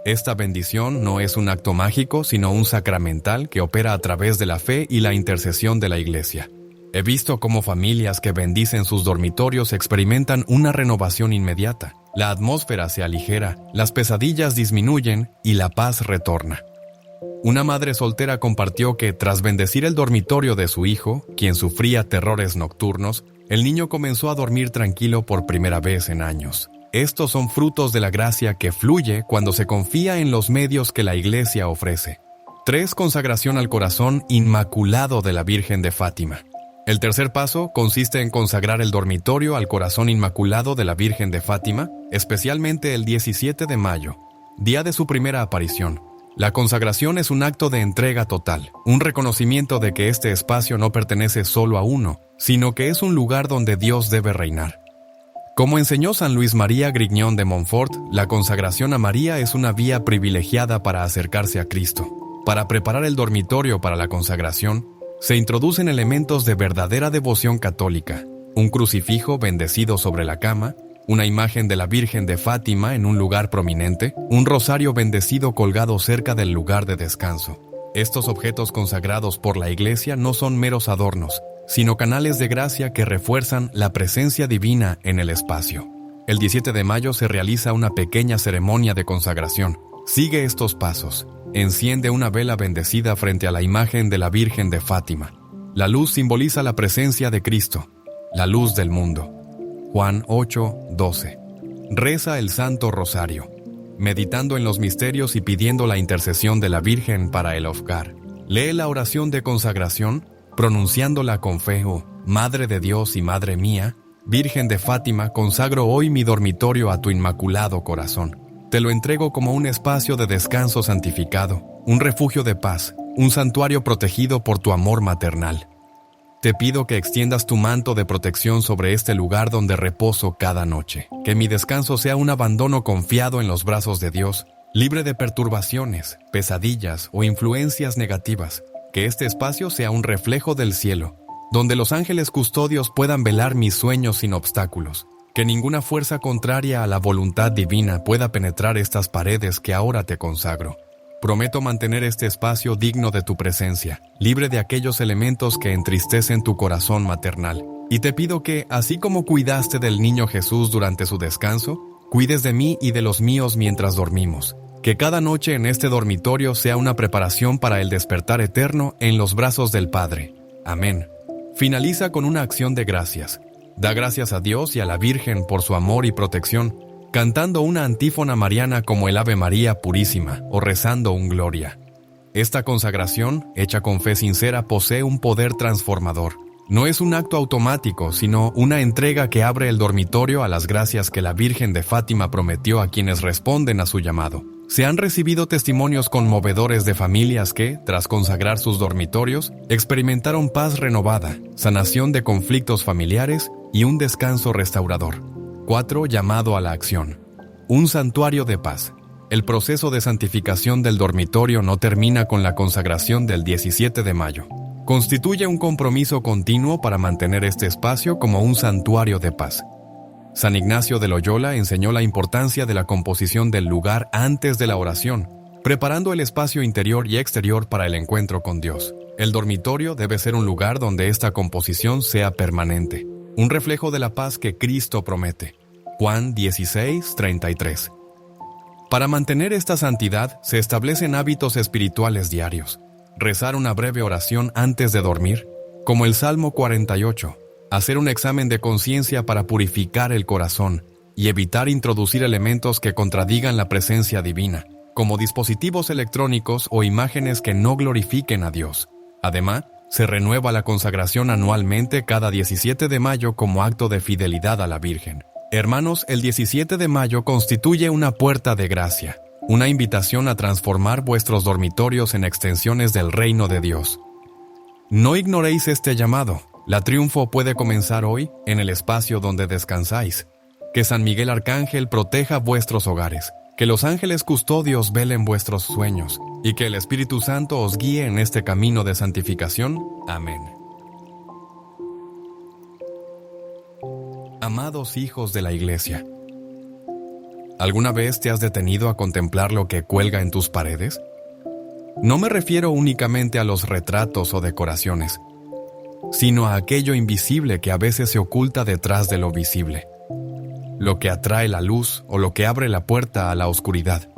Esta bendición no es un acto mágico, sino un sacramental que opera a través de la fe y la intercesión de la Iglesia. He visto cómo familias que bendicen sus dormitorios experimentan una renovación inmediata. La atmósfera se aligera, las pesadillas disminuyen y la paz retorna. Una madre soltera compartió que, tras bendecir el dormitorio de su hijo, quien sufría terrores nocturnos, el niño comenzó a dormir tranquilo por primera vez en años. Estos son frutos de la gracia que fluye cuando se confía en los medios que la Iglesia ofrece. 3. Consagración al corazón inmaculado de la Virgen de Fátima. El tercer paso consiste en consagrar el dormitorio al corazón inmaculado de la Virgen de Fátima, especialmente el 17 de mayo, día de su primera aparición. La consagración es un acto de entrega total, un reconocimiento de que este espacio no pertenece solo a uno, sino que es un lugar donde Dios debe reinar. Como enseñó San Luis María Grignion de Montfort, la consagración a María es una vía privilegiada para acercarse a Cristo. Para preparar el dormitorio para la consagración, se introducen elementos de verdadera devoción católica: un crucifijo bendecido sobre la cama, una imagen de la Virgen de Fátima en un lugar prominente, un rosario bendecido colgado cerca del lugar de descanso. Estos objetos consagrados por la Iglesia no son meros adornos, sino canales de gracia que refuerzan la presencia divina en el espacio. El 17 de mayo se realiza una pequeña ceremonia de consagración. Sigue estos pasos. Enciende una vela bendecida frente a la imagen de la Virgen de Fátima. La luz simboliza la presencia de Cristo, la luz del mundo. Juan 8:12. Reza el Santo Rosario, meditando en los misterios y pidiendo la intercesión de la Virgen para el Ofgar. Lee la oración de consagración, pronunciándola con fe: oh, Madre de Dios y Madre mía, Virgen de Fátima, consagro hoy mi dormitorio a tu inmaculado corazón. Te lo entrego como un espacio de descanso santificado, un refugio de paz, un santuario protegido por tu amor maternal. Te pido que extiendas tu manto de protección sobre este lugar donde reposo cada noche. Que mi descanso sea un abandono confiado en los brazos de Dios, libre de perturbaciones, pesadillas o influencias negativas. Que este espacio sea un reflejo del cielo, donde los ángeles custodios puedan velar mis sueños sin obstáculos. Que ninguna fuerza contraria a la voluntad divina pueda penetrar estas paredes que ahora te consagro. Prometo mantener este espacio digno de tu presencia, libre de aquellos elementos que entristecen tu corazón maternal. Y te pido que, así como cuidaste del niño Jesús durante su descanso, cuides de mí y de los míos mientras dormimos. Que cada noche en este dormitorio sea una preparación para el despertar eterno en los brazos del Padre. Amén. Finaliza con una acción de gracias. Da gracias a Dios y a la Virgen por su amor y protección, cantando una antífona mariana como el Ave María Purísima o rezando un Gloria. Esta consagración, hecha con fe sincera, posee un poder transformador. No es un acto automático, sino una entrega que abre el dormitorio a las gracias que la Virgen de Fátima prometió a quienes responden a su llamado. Se han recibido testimonios conmovedores de familias que, tras consagrar sus dormitorios, experimentaron paz renovada, sanación de conflictos familiares y un descanso restaurador. 4. Llamado a la acción. Un santuario de paz. El proceso de santificación del dormitorio no termina con la consagración del 17 de mayo. Constituye un compromiso continuo para mantener este espacio como un santuario de paz. San Ignacio de Loyola enseñó la importancia de la composición del lugar antes de la oración, preparando el espacio interior y exterior para el encuentro con Dios. El dormitorio debe ser un lugar donde esta composición sea permanente, un reflejo de la paz que Cristo promete. Juan 16:33. Para mantener esta santidad, se establecen hábitos espirituales diarios. Rezar una breve oración antes de dormir, como el Salmo 48. Hacer un examen de conciencia para purificar el corazón y evitar introducir elementos que contradigan la presencia divina, como dispositivos electrónicos o imágenes que no glorifiquen a Dios. Además, se renueva la consagración anualmente cada 17 de mayo como acto de fidelidad a la Virgen. Hermanos, el 17 de mayo constituye una puerta de gracia, una invitación a transformar vuestros dormitorios en extensiones del reino de Dios. No ignoréis este llamado. La triunfo puede comenzar hoy en el espacio donde descansáis. Que San Miguel Arcángel proteja vuestros hogares, que los ángeles custodios velen vuestros sueños, y que el Espíritu Santo os guíe en este camino de santificación. Amén. Amados hijos de la Iglesia, ¿alguna vez te has detenido a contemplar lo que cuelga en tus paredes? No me refiero únicamente a los retratos o decoraciones, sino a aquello invisible que a veces se oculta detrás de lo visible, lo que atrae la luz o lo que abre la puerta a la oscuridad.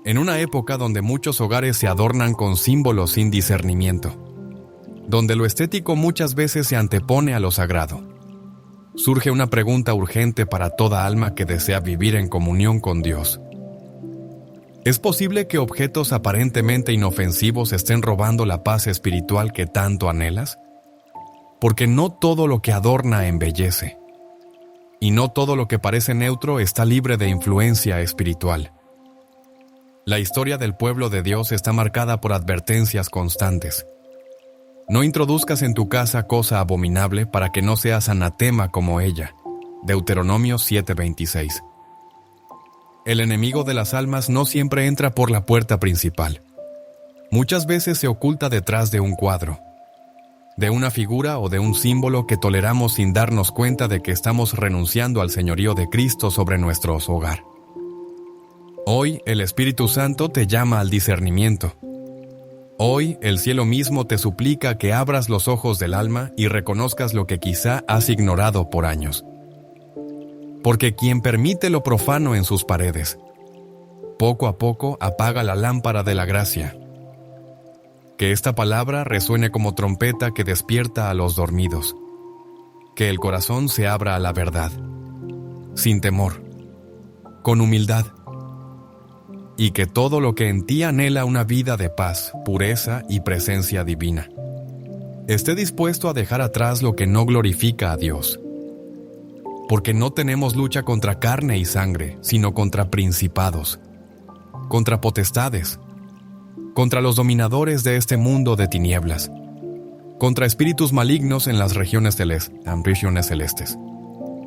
En una época donde muchos hogares se adornan con símbolos sin discernimiento, donde lo estético muchas veces se antepone a lo sagrado, surge una pregunta urgente para toda alma que desea vivir en comunión con Dios. ¿Es posible que objetos aparentemente inofensivos estén robando la paz espiritual que tanto anhelas? Porque no todo lo que adorna embellece, y no todo lo que parece neutro está libre de influencia espiritual. La historia del pueblo de Dios está marcada por advertencias constantes. No introduzcas en tu casa cosa abominable para que no seas anatema como ella. Deuteronomio 7:26. El enemigo de las almas no siempre entra por la puerta principal. Muchas veces se oculta detrás de un cuadro, de una figura o de un símbolo que toleramos sin darnos cuenta de que estamos renunciando al señorío de Cristo sobre nuestro hogar. Hoy el Espíritu Santo te llama al discernimiento. Hoy el cielo mismo te suplica que abras los ojos del alma y reconozcas lo que quizá has ignorado por años. Porque quien permite lo profano en sus paredes, poco a poco apaga la lámpara de la gracia. Que esta palabra resuene como trompeta que despierta a los dormidos. Que el corazón se abra a la verdad, sin temor, con humildad. Y que todo lo que en ti anhela una vida de paz, pureza y presencia divina, esté dispuesto a dejar atrás lo que no glorifica a Dios. Porque no tenemos lucha contra carne y sangre, sino contra principados, contra potestades, contra los dominadores de este mundo de tinieblas, contra espíritus malignos en las regiones celestes.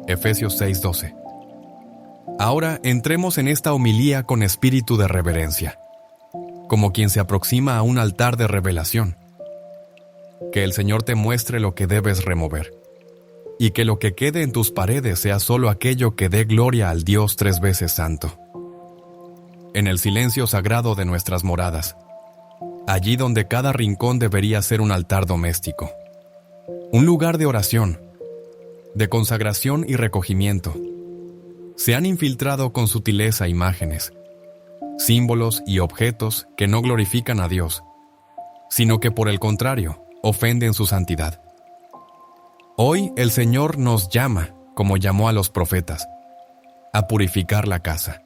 Efesios 6:12. Ahora entremos en esta homilía con espíritu de reverencia, como quien se aproxima a un altar de revelación. Que el Señor te muestre lo que debes remover, y que lo que quede en tus paredes sea solo aquello que dé gloria al Dios 3 veces santo. En el silencio sagrado de nuestras moradas, allí donde cada rincón debería ser un altar doméstico, un lugar de oración, de consagración y recogimiento, se han infiltrado con sutileza imágenes, símbolos y objetos que no glorifican a Dios, sino que por el contrario, ofenden su santidad. Hoy el Señor nos llama, como llamó a los profetas, a purificar la casa,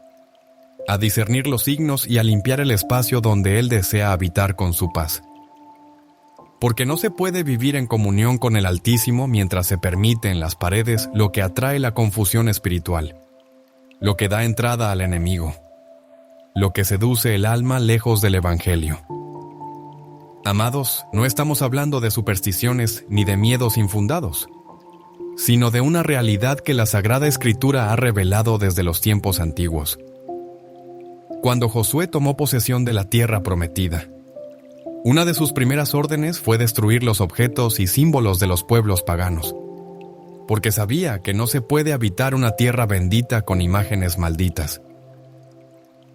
a discernir los signos y a limpiar el espacio donde Él desea habitar con su paz. Porque no se puede vivir en comunión con el Altísimo mientras se permite en las paredes lo que atrae la confusión espiritual, lo que da entrada al enemigo, lo que seduce el alma lejos del Evangelio. Amados, no estamos hablando de supersticiones ni de miedos infundados, sino de una realidad que la Sagrada Escritura ha revelado desde los tiempos antiguos. Cuando Josué tomó posesión de la tierra prometida, una de sus primeras órdenes fue destruir los objetos y símbolos de los pueblos paganos, porque sabía que no se puede habitar una tierra bendita con imágenes malditas.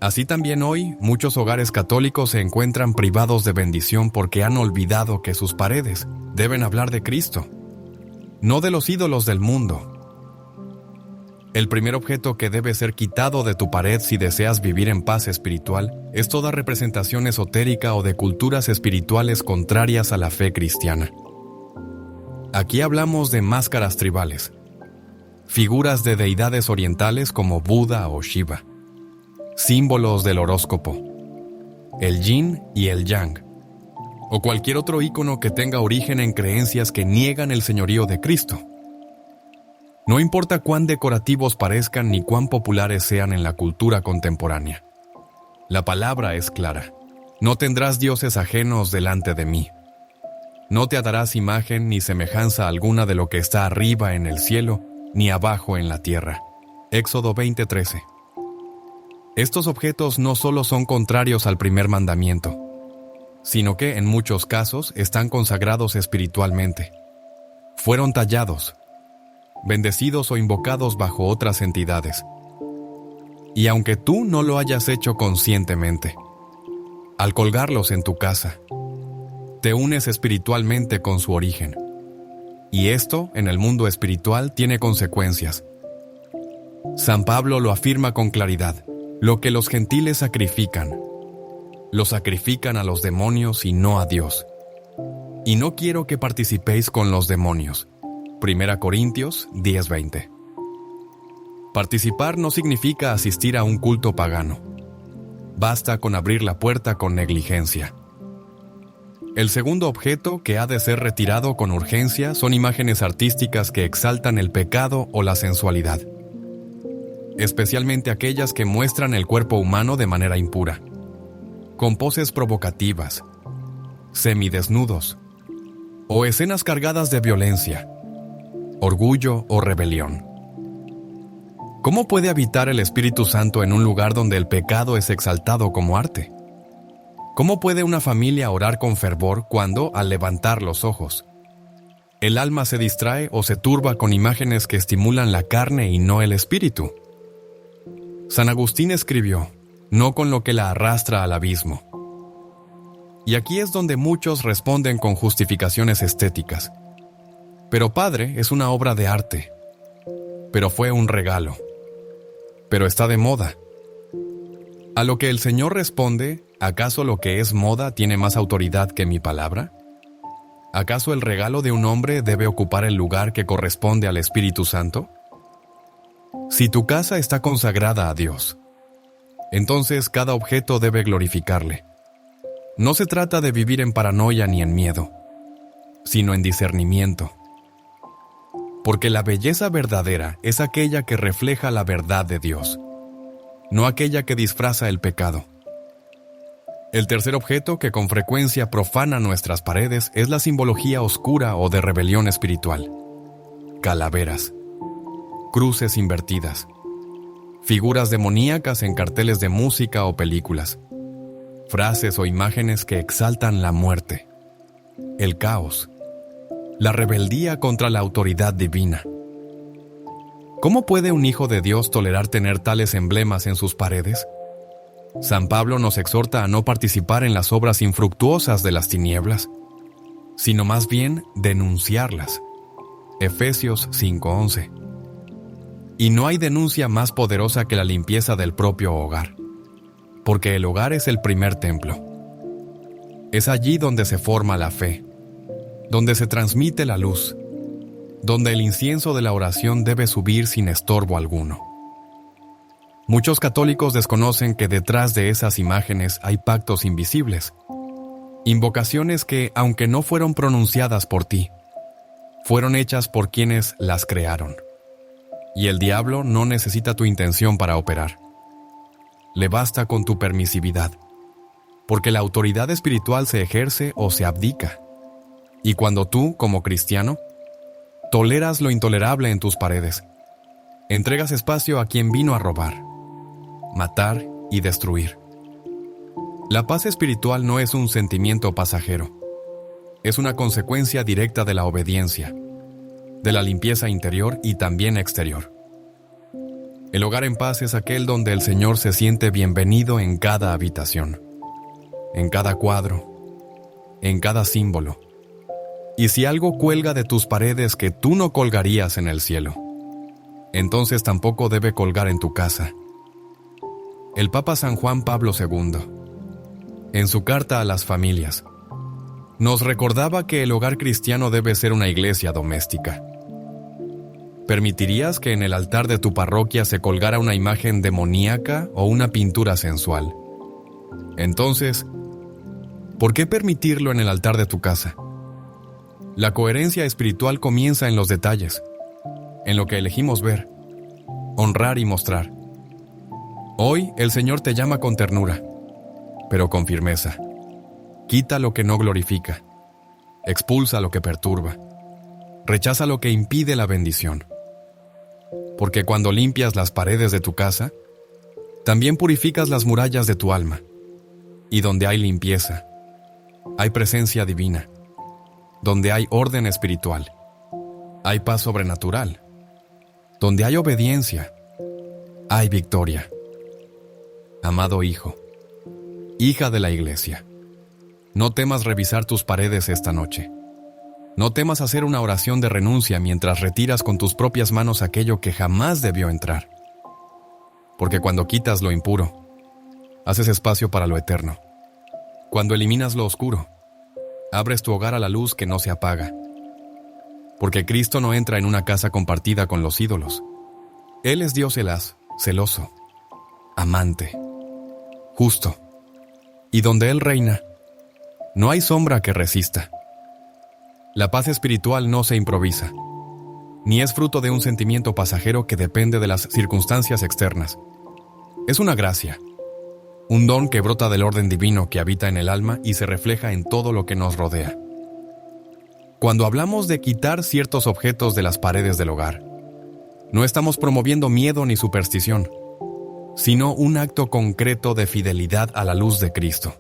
Así también hoy, muchos hogares católicos se encuentran privados de bendición porque han olvidado que sus paredes deben hablar de Cristo, no de los ídolos del mundo. El primer objeto que debe ser quitado de tu pared si deseas vivir en paz espiritual es toda representación esotérica o de culturas espirituales contrarias a la fe cristiana. Aquí hablamos de máscaras tribales, figuras de deidades orientales como Buda o Shiva, símbolos del horóscopo, el yin y el yang, o cualquier otro ícono que tenga origen en creencias que niegan el señorío de Cristo. No importa cuán decorativos parezcan ni cuán populares sean en la cultura contemporánea. La palabra es clara: no tendrás dioses ajenos delante de mí. No te darás imagen ni semejanza alguna de lo que está arriba en el cielo, ni abajo en la tierra. Éxodo 20:13. Estos objetos no solo son contrarios al primer mandamiento, sino que, en muchos casos, están consagrados espiritualmente. Fueron tallados, bendecidos o invocados bajo otras entidades. Y aunque tú no lo hayas hecho conscientemente, al colgarlos en tu casa, te unes espiritualmente con su origen. Y esto, en el mundo espiritual, tiene consecuencias. San Pablo lo afirma con claridad: lo que los gentiles sacrifican, lo sacrifican a los demonios y no a Dios. Y no quiero que participéis con los demonios. 1 Corintios 10:20. Participar no significa asistir a un culto pagano. Basta con abrir la puerta con negligencia. El segundo objeto que ha de ser retirado con urgencia son imágenes artísticas que exaltan el pecado o la sensualidad, especialmente aquellas que muestran el cuerpo humano de manera impura, con poses provocativas, semidesnudos, o escenas cargadas de violencia, orgullo o rebelión. ¿Cómo puede habitar el Espíritu Santo en un lugar donde el pecado es exaltado como arte? ¿Cómo puede una familia orar con fervor cuando, al levantar los ojos, el alma se distrae o se turba con imágenes que estimulan la carne y no el espíritu? San Agustín escribió: no con lo que la arrastra al abismo. Y aquí es donde muchos responden con justificaciones estéticas. Pero Padre, es una obra de arte. Pero fue un regalo. Pero está de moda. A lo que el Señor responde: ¿acaso lo que es moda tiene más autoridad que mi palabra? ¿Acaso el regalo de un hombre debe ocupar el lugar que corresponde al Espíritu Santo? Si tu casa está consagrada a Dios, entonces cada objeto debe glorificarle. No se trata de vivir en paranoia ni en miedo, sino en discernimiento. Porque la belleza verdadera es aquella que refleja la verdad de Dios, no aquella que disfraza el pecado. El tercer objeto que con frecuencia profana nuestras paredes es la simbología oscura o de rebelión espiritual. Calaveras, cruces invertidas, figuras demoníacas en carteles de música o películas, frases o imágenes que exaltan la muerte, el caos, la rebeldía contra la autoridad divina. ¿Cómo puede un hijo de Dios tolerar tener tales emblemas en sus paredes? San Pablo nos exhorta a no participar en las obras infructuosas de las tinieblas, sino más bien denunciarlas. Efesios 5:11. Y no hay denuncia más poderosa que la limpieza del propio hogar, porque el hogar es el primer templo. Es allí donde se forma la fe, donde se transmite la luz, donde el incienso de la oración debe subir sin estorbo alguno. Muchos católicos desconocen que detrás de esas imágenes hay pactos invisibles, invocaciones que, aunque no fueron pronunciadas por ti, fueron hechas por quienes las crearon. Y el diablo no necesita tu intención para operar. Le basta con tu permisividad, porque la autoridad espiritual se ejerce o se abdica. Y cuando tú, como cristiano, toleras lo intolerable en tus paredes, entregas espacio a quien vino a robar, matar y destruir. La paz espiritual no es un sentimiento pasajero. Es una consecuencia directa de la obediencia, de la limpieza interior y también exterior. El hogar en paz es aquel donde el Señor se siente bienvenido en cada habitación, en cada cuadro, en cada símbolo. Y si algo cuelga de tus paredes que tú no colgarías en el cielo, entonces tampoco debe colgar en tu casa. El Papa San Juan Pablo II, en su carta a las familias, nos recordaba que el hogar cristiano debe ser una iglesia doméstica. ¿Permitirías que en el altar de tu parroquia se colgara una imagen demoníaca o una pintura sensual? Entonces, ¿por qué permitirlo en el altar de tu casa? La coherencia espiritual comienza en los detalles, en lo que elegimos ver, honrar y mostrar. Hoy el Señor te llama con ternura, pero con firmeza. Quita lo que no glorifica, expulsa lo que perturba, rechaza lo que impide la bendición. Porque cuando limpias las paredes de tu casa, también purificas las murallas de tu alma. Y donde hay limpieza, hay presencia divina. Donde hay orden espiritual, hay paz sobrenatural. Donde hay obediencia, hay victoria. Amado hijo, hija de la iglesia, no temas revisar tus paredes esta noche. No temas hacer una oración de renuncia mientras retiras con tus propias manos aquello que jamás debió entrar. Porque cuando quitas lo impuro, haces espacio para lo eterno. Cuando eliminas lo oscuro, abres tu hogar a la luz que no se apaga. Porque Cristo no entra en una casa compartida con los ídolos. Él es Dios celoso, amante, justo. Y donde Él reina, no hay sombra que resista. La paz espiritual no se improvisa, ni es fruto de un sentimiento pasajero que depende de las circunstancias externas. Es una gracia, un don que brota del orden divino que habita en el alma y se refleja en todo lo que nos rodea. Cuando hablamos de quitar ciertos objetos de las paredes del hogar, no estamos promoviendo miedo ni superstición, sino un acto concreto de fidelidad a la luz de Cristo.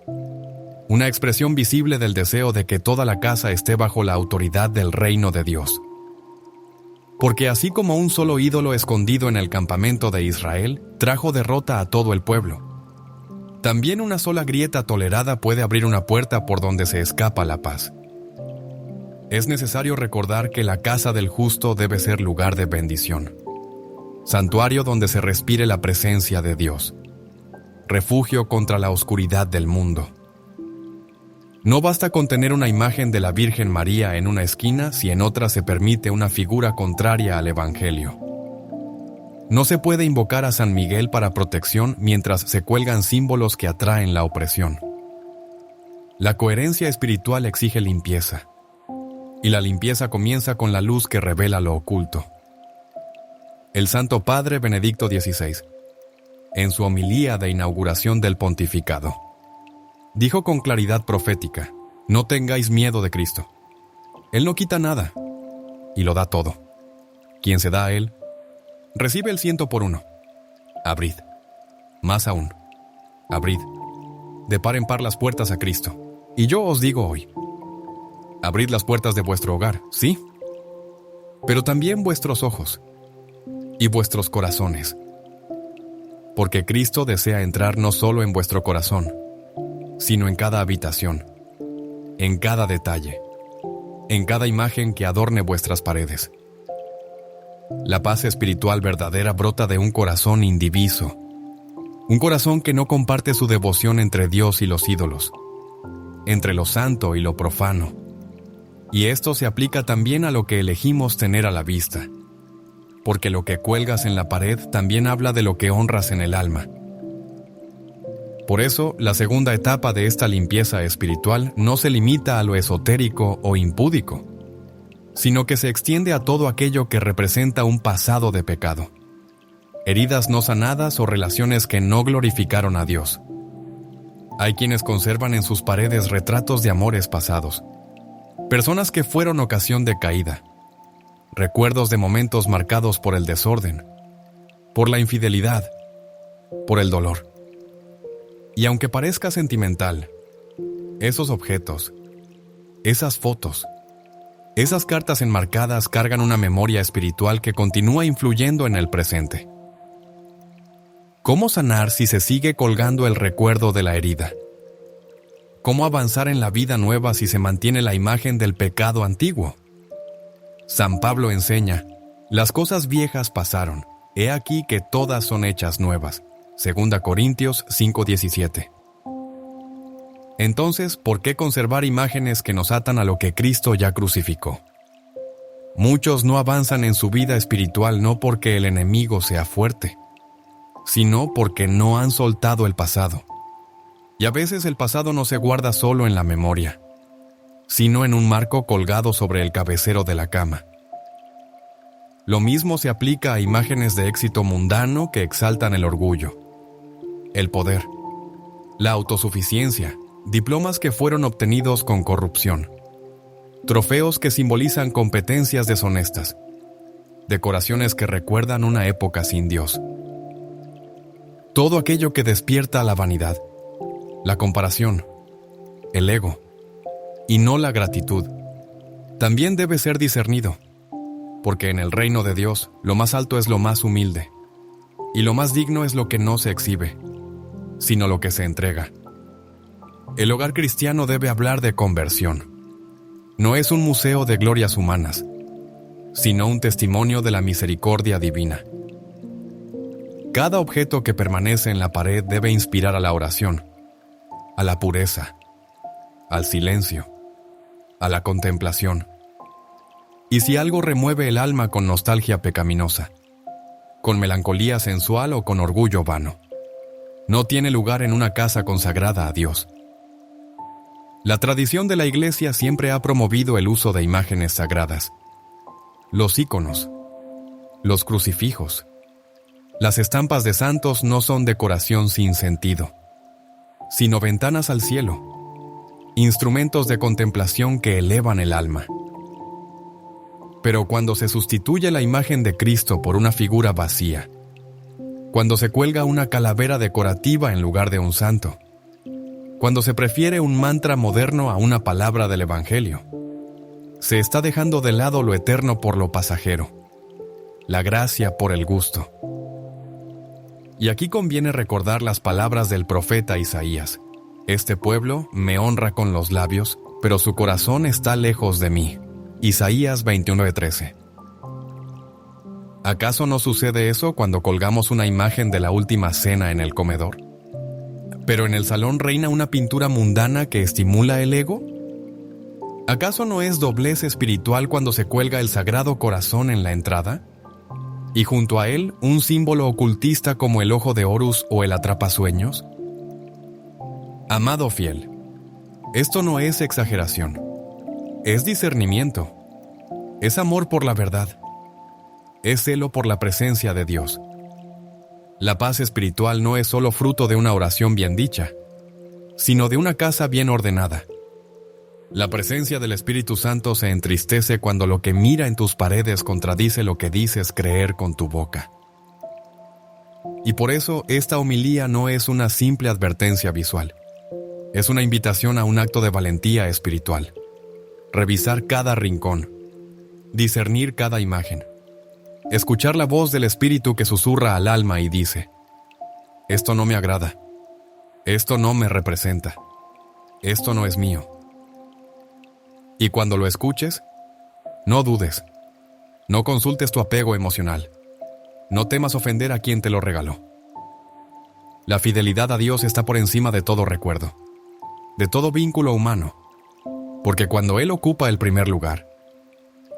Una expresión visible del deseo de que toda la casa esté bajo la autoridad del reino de Dios. Porque así como un solo ídolo escondido en el campamento de Israel trajo derrota a todo el pueblo, también una sola grieta tolerada puede abrir una puerta por donde se escapa la paz. Es necesario recordar que la casa del justo debe ser lugar de bendición, santuario donde se respire la presencia de Dios, refugio contra la oscuridad del mundo. No basta con tener una imagen de la Virgen María en una esquina si en otra se permite una figura contraria al Evangelio. No se puede invocar a San Miguel para protección mientras se cuelgan símbolos que atraen la opresión. La coherencia espiritual exige limpieza, y la limpieza comienza con la luz que revela lo oculto. El Santo Padre Benedicto XVI, en su homilía de inauguración del pontificado, dijo con claridad profética: no tengáis miedo de Cristo. Él no quita nada, y lo da todo. Quien se da a Él, recibe el 100 por 1. Abrid. Más aún, abrid. De par en par las puertas a Cristo. Y yo os digo hoy, abrid las puertas de vuestro hogar, sí, pero también vuestros ojos y vuestros corazones. Porque Cristo desea entrar no solo en vuestro corazón, sino en cada habitación, en cada detalle, en cada imagen que adorne vuestras paredes. La paz espiritual verdadera brota de un corazón indiviso, un corazón que no comparte su devoción entre Dios y los ídolos, entre lo santo y lo profano. Y esto se aplica también a lo que elegimos tener a la vista, porque lo que cuelgas en la pared también habla de lo que honras en el alma. Por eso, la segunda etapa de esta limpieza espiritual no se limita a lo esotérico o impúdico, sino que se extiende a todo aquello que representa un pasado de pecado, heridas no sanadas o relaciones que no glorificaron a Dios. Hay quienes conservan en sus paredes retratos de amores pasados, personas que fueron ocasión de caída, recuerdos de momentos marcados por el desorden, por la infidelidad, por el dolor. Y aunque parezca sentimental, esos objetos, esas fotos, esas cartas enmarcadas cargan una memoria espiritual que continúa influyendo en el presente. ¿Cómo sanar si se sigue colgando el recuerdo de la herida? ¿Cómo avanzar en la vida nueva si se mantiene la imagen del pecado antiguo? San Pablo enseña, las cosas viejas pasaron, he aquí que todas son hechas nuevas. 2 Corintios 5:17. Entonces, ¿por qué conservar imágenes que nos atan a lo que Cristo ya crucificó? Muchos no avanzan en su vida espiritual no porque el enemigo sea fuerte, sino porque no han soltado el pasado. Y a veces el pasado no se guarda solo en la memoria, sino en un marco colgado sobre el cabecero de la cama. Lo mismo se aplica a imágenes de éxito mundano que exaltan el orgullo, el poder, la autosuficiencia, diplomas que fueron obtenidos con corrupción, trofeos que simbolizan competencias deshonestas, decoraciones que recuerdan una época sin Dios. Todo aquello que despierta la vanidad, la comparación, el ego, y no la gratitud, también debe ser discernido, porque en el reino de Dios lo más alto es lo más humilde, y lo más digno es lo que no se exhibe, sino lo que se entrega. El hogar cristiano debe hablar de conversión. No es un museo de glorias humanas, sino un testimonio de la misericordia divina. Cada objeto que permanece en la pared debe inspirar a la oración, a la pureza, al silencio, a la contemplación. Y si algo remueve el alma con nostalgia pecaminosa, con melancolía sensual o con orgullo vano, no tiene lugar en una casa consagrada a Dios. La tradición de la Iglesia siempre ha promovido el uso de imágenes sagradas. Los íconos, los crucifijos, las estampas de santos no son decoración sin sentido, sino ventanas al cielo, instrumentos de contemplación que elevan el alma. Pero cuando se sustituye la imagen de Cristo por una figura vacía, cuando se cuelga una calavera decorativa en lugar de un santo, cuando se prefiere un mantra moderno a una palabra del Evangelio, se está dejando de lado lo eterno por lo pasajero, la gracia por el gusto. Y aquí conviene recordar las palabras del profeta Isaías: este pueblo me honra con los labios, pero su corazón está lejos de mí. Isaías 21:13. ¿Acaso no sucede eso cuando colgamos una imagen de la última cena en el comedor? ¿Pero en el salón reina una pintura mundana que estimula el ego? ¿Acaso no es doblez espiritual cuando se cuelga el Sagrado Corazón en la entrada? Y junto a él, un símbolo ocultista como el ojo de Horus o el atrapasueños. Amado fiel, esto no es exageración, es discernimiento, es amor por la verdad, es celo por la presencia de Dios. La paz espiritual no es solo fruto de una oración bien dicha, sino de una casa bien ordenada. La presencia del Espíritu Santo se entristece cuando lo que mira en tus paredes contradice lo que dices creer con tu boca. Y por eso esta homilía no es una simple advertencia visual. Es una invitación a un acto de valentía espiritual. Revisar cada rincón, discernir cada imagen, escuchar la voz del Espíritu que susurra al alma y dice: esto no me agrada, esto no me representa, esto no es mío. Y cuando lo escuches, no dudes, no consultes tu apego emocional, no temas ofender a quien te lo regaló. La fidelidad a Dios está por encima de todo recuerdo, de todo vínculo humano, porque cuando Él ocupa el primer lugar,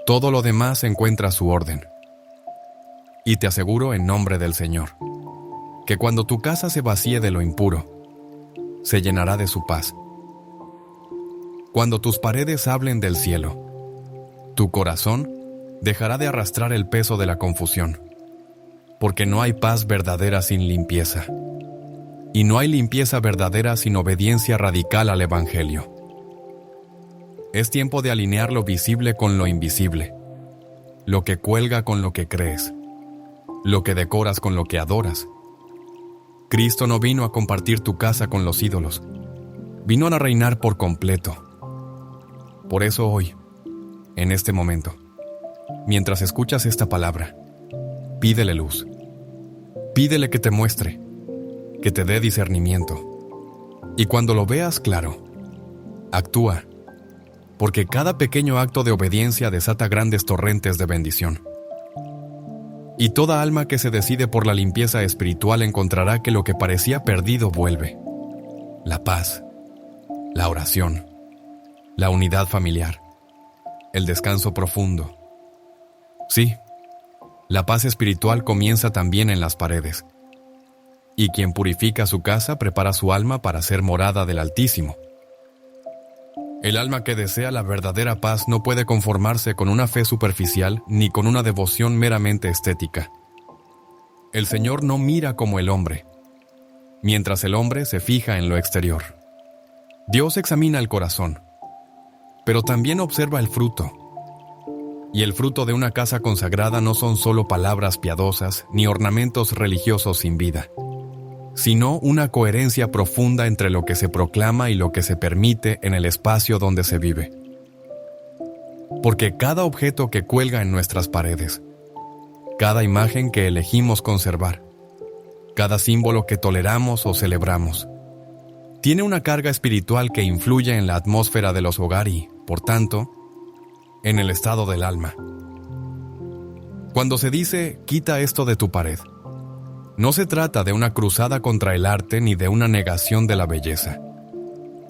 todo lo demás encuentra su orden. Y te aseguro en nombre del Señor, que cuando tu casa se vacíe de lo impuro, se llenará de su paz. Cuando tus paredes hablen del cielo, tu corazón dejará de arrastrar el peso de la confusión, porque no hay paz verdadera sin limpieza, y no hay limpieza verdadera sin obediencia radical al Evangelio. Es tiempo de alinear lo visible con lo invisible, lo que cuelga con lo que crees, lo que decoras con lo que adoras. Cristo no vino a compartir tu casa con los ídolos, vino a reinar por completo. Por eso hoy, en este momento, mientras escuchas esta palabra, pídele luz, pídele que te muestre, que te dé discernimiento. Y cuando lo veas claro, actúa, porque cada pequeño acto de obediencia desata grandes torrentes de bendición. Y toda alma que se decide por la limpieza espiritual encontrará que lo que parecía perdido vuelve. La paz, la oración, la unidad familiar, el descanso profundo. Sí, la paz espiritual comienza también en las paredes. Y quien purifica su casa prepara su alma para ser morada del Altísimo. El alma que desea la verdadera paz no puede conformarse con una fe superficial ni con una devoción meramente estética. El Señor no mira como el hombre, mientras el hombre se fija en lo exterior. Dios examina el corazón, pero también observa el fruto. Y el fruto de una casa consagrada no son solo palabras piadosas ni ornamentos religiosos sin vida, sino una coherencia profunda entre lo que se proclama y lo que se permite en el espacio donde se vive. Porque cada objeto que cuelga en nuestras paredes, cada imagen que elegimos conservar, cada símbolo que toleramos o celebramos, tiene una carga espiritual que influye en la atmósfera de los hogares y, por tanto, en el estado del alma. Cuando se dice, quita esto de tu pared, no se trata de una cruzada contra el arte ni de una negación de la belleza,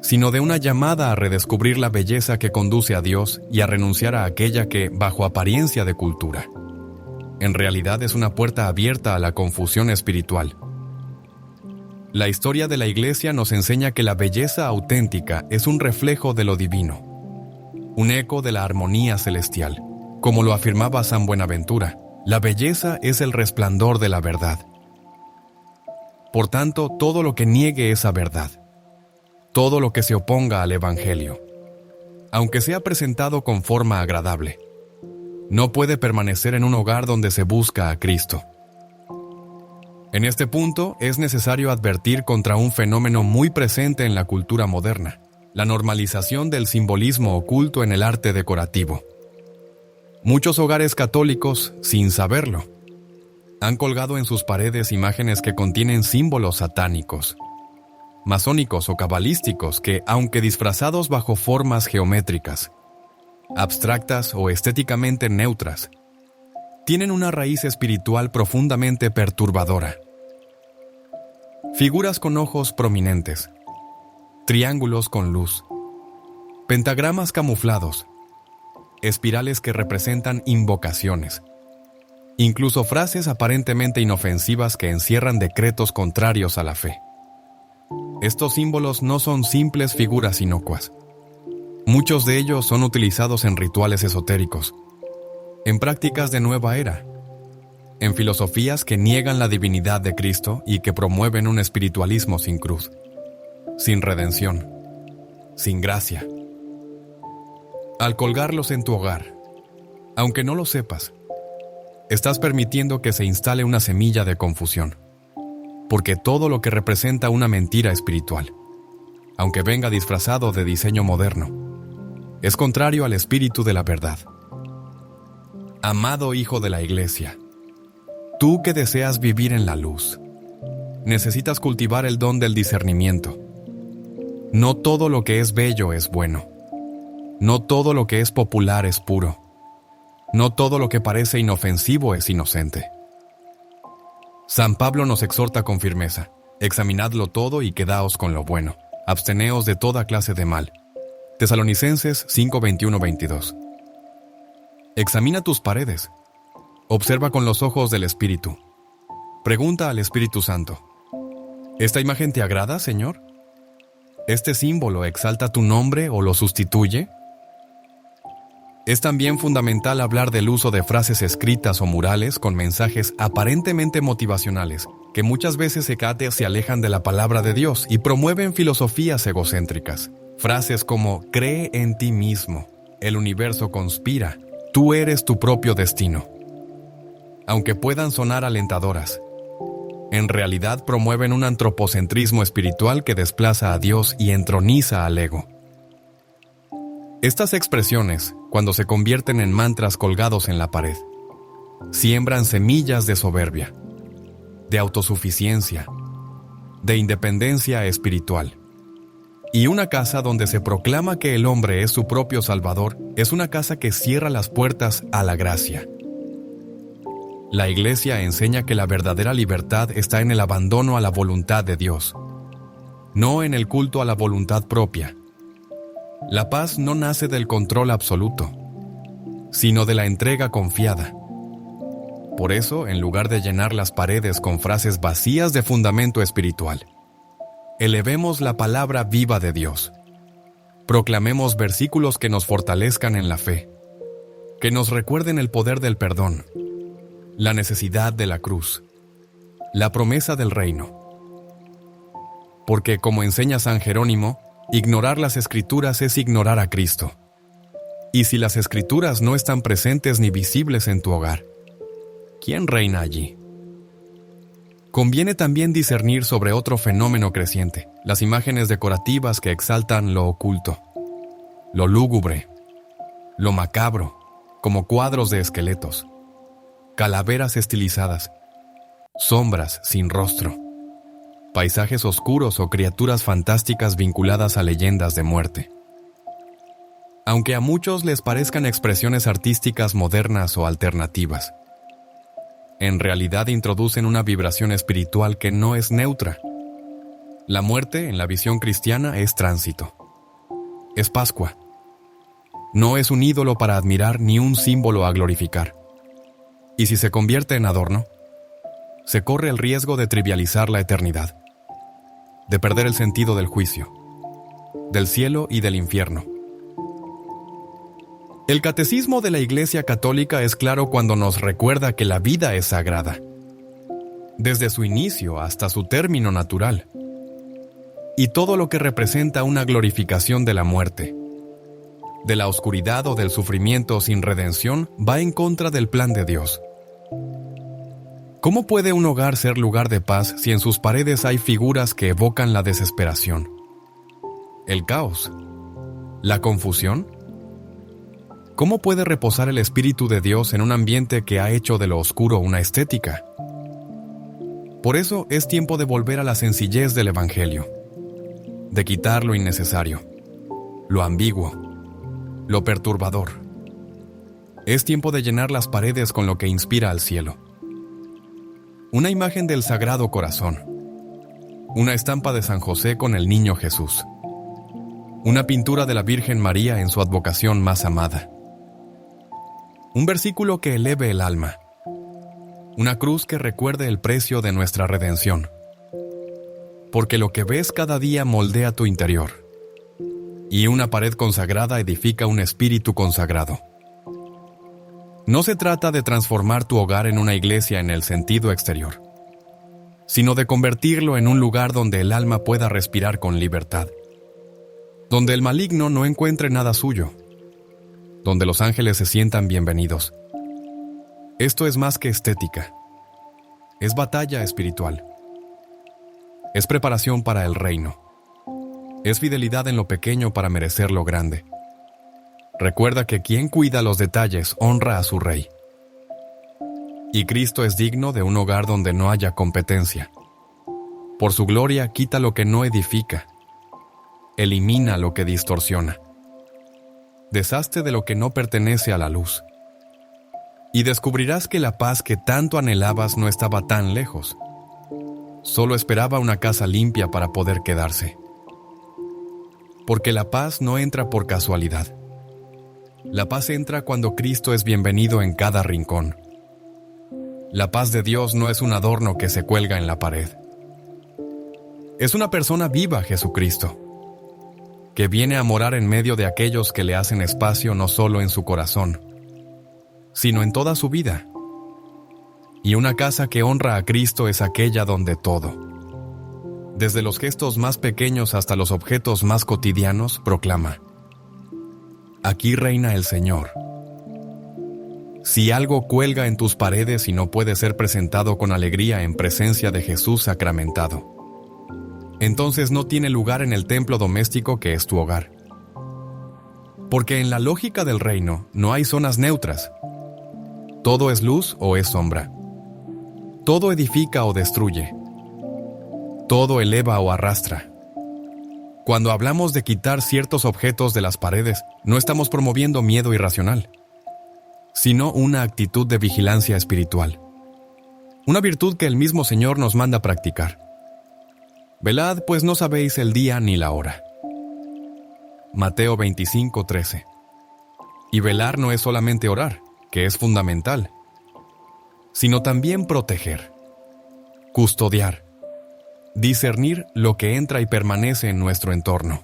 sino de una llamada a redescubrir la belleza que conduce a Dios y a renunciar a aquella que, bajo apariencia de cultura, en realidad es una puerta abierta a la confusión espiritual. La historia de la Iglesia nos enseña que la belleza auténtica es un reflejo de lo divino, un eco de la armonía celestial. Como lo afirmaba San Buenaventura, la belleza es el resplandor de la verdad. Por tanto, todo lo que niegue esa verdad, todo lo que se oponga al Evangelio, aunque sea presentado con forma agradable, no puede permanecer en un hogar donde se busca a Cristo. En este punto es necesario advertir contra un fenómeno muy presente en la cultura moderna, la normalización del simbolismo oculto en el arte decorativo. Muchos hogares católicos, sin saberlo, han colgado en sus paredes imágenes que contienen símbolos satánicos, masónicos o cabalísticos que, aunque disfrazados bajo formas geométricas, abstractas o estéticamente neutras, tienen una raíz espiritual profundamente perturbadora. Figuras con ojos prominentes, triángulos con luz, pentagramas camuflados, espirales que representan invocaciones, incluso frases aparentemente inofensivas que encierran decretos contrarios a la fe. Estos símbolos no son simples figuras inocuas. Muchos de ellos son utilizados en rituales esotéricos, en prácticas de nueva era, en filosofías que niegan la divinidad de Cristo y que promueven un espiritualismo sin cruz, sin redención, sin gracia. Al colgarlos en tu hogar, aunque no lo sepas, estás permitiendo que se instale una semilla de confusión, porque todo lo que representa una mentira espiritual, aunque venga disfrazado de diseño moderno, es contrario al espíritu de la verdad. Amado hijo de la Iglesia, tú que deseas vivir en la luz, necesitas cultivar el don del discernimiento. No todo lo que es bello es bueno. No todo lo que es popular es puro. No todo lo que parece inofensivo es inocente. San Pablo nos exhorta con firmeza: examinadlo todo y quedaos con lo bueno. Absteneos de toda clase de mal. Tesalonicenses 5:21-22. Examina tus paredes. Observa con los ojos del Espíritu. Pregunta al Espíritu Santo: ¿esta imagen te agrada, Señor? ¿Este símbolo exalta tu nombre o lo sustituye? Es también fundamental hablar del uso de frases escritas o murales con mensajes aparentemente motivacionales, que muchas veces se alejan de la palabra de Dios y promueven filosofías egocéntricas. Frases como: cree en ti mismo, el universo conspira, tú eres tu propio destino. Aunque puedan sonar alentadoras, en realidad promueven un antropocentrismo espiritual que desplaza a Dios y entroniza al ego. Estas expresiones, cuando se convierten en mantras colgados en la pared, siembran semillas de soberbia, de autosuficiencia, de independencia espiritual. Y una casa donde se proclama que el hombre es su propio Salvador es una casa que cierra las puertas a la gracia. La Iglesia enseña que la verdadera libertad está en el abandono a la voluntad de Dios, no en el culto a la voluntad propia. La paz no nace del control absoluto, sino de la entrega confiada. Por eso, en lugar de llenar las paredes con frases vacías de fundamento espiritual, elevemos la palabra viva de Dios. Proclamemos versículos que nos fortalezcan en la fe, que nos recuerden el poder del perdón, la necesidad de la cruz, la promesa del reino. Porque, como enseña San Jerónimo, ignorar las Escrituras es ignorar a Cristo. Y si las Escrituras no están presentes ni visibles en tu hogar, ¿quién reina allí? Conviene también discernir sobre otro fenómeno creciente, las imágenes decorativas que exaltan lo oculto, lo lúgubre, lo macabro, como cuadros de esqueletos, calaveras estilizadas, sombras sin rostro, paisajes oscuros o criaturas fantásticas vinculadas a leyendas de muerte. Aunque a muchos les parezcan expresiones artísticas modernas o alternativas, en realidad introducen una vibración espiritual que no es neutra. La muerte, en la visión cristiana, es tránsito. Es Pascua. No es un ídolo para admirar ni un símbolo a glorificar. Y si se convierte en adorno, se corre el riesgo de trivializar la eternidad, de perder el sentido del juicio, del cielo y del infierno. El catecismo de la Iglesia Católica es claro cuando nos recuerda que la vida es sagrada, desde su inicio hasta su término natural, y todo lo que representa una glorificación de la muerte, de la oscuridad o del sufrimiento sin redención va en contra del plan de Dios. ¿Cómo puede un hogar ser lugar de paz si en sus paredes hay figuras que evocan la desesperación, el caos, la confusión? ¿Cómo puede reposar el Espíritu de Dios en un ambiente que ha hecho de lo oscuro una estética? Por eso es tiempo de volver a la sencillez del Evangelio, de quitar lo innecesario, lo ambiguo, lo perturbador. Es tiempo de llenar las paredes con lo que inspira al cielo. Una imagen del Sagrado Corazón, una estampa de San José con el Niño Jesús, una pintura de la Virgen María en su advocación más amada, un versículo que eleve el alma, una cruz que recuerde el precio de nuestra redención, porque lo que ves cada día moldea tu interior, y una pared consagrada edifica un espíritu consagrado. No se trata de transformar tu hogar en una iglesia en el sentido exterior, sino de convertirlo en un lugar donde el alma pueda respirar con libertad, donde el maligno no encuentre nada suyo, donde los ángeles se sientan bienvenidos. Esto es más que estética, es batalla espiritual, es preparación para el reino, es fidelidad en lo pequeño para merecer lo grande. Recuerda que quien cuida los detalles honra a su Rey. Y Cristo es digno de un hogar donde no haya competencia. Por su gloria quita lo que no edifica, elimina lo que distorsiona, deshazte de lo que no pertenece a la luz. Y descubrirás que la paz que tanto anhelabas no estaba tan lejos. Solo esperaba una casa limpia para poder quedarse. Porque la paz no entra por casualidad. La paz entra cuando Cristo es bienvenido en cada rincón. La paz de Dios no es un adorno que se cuelga en la pared. Es una persona viva, Jesucristo, que viene a morar en medio de aquellos que le hacen espacio no solo en su corazón, sino en toda su vida. Y una casa que honra a Cristo es aquella donde todo, desde los gestos más pequeños hasta los objetos más cotidianos, proclama: aquí reina el Señor. Si algo cuelga en tus paredes y no puede ser presentado con alegría en presencia de Jesús sacramentado, entonces no tiene lugar en el templo doméstico que es tu hogar. Porque en la lógica del reino no hay zonas neutras. Todo es luz o es sombra. Todo edifica o destruye. todo eleva o arrastra. Cuando hablamos de quitar ciertos objetos de las paredes, no estamos promoviendo miedo irracional, sino una actitud de vigilancia espiritual. Una virtud que el mismo Señor nos manda practicar. Velad, pues no sabéis el día ni la hora. Mateo 25:13. Y velar no es solamente orar, que es fundamental, sino también proteger, custodiar, discernir lo que entra y permanece en nuestro entorno.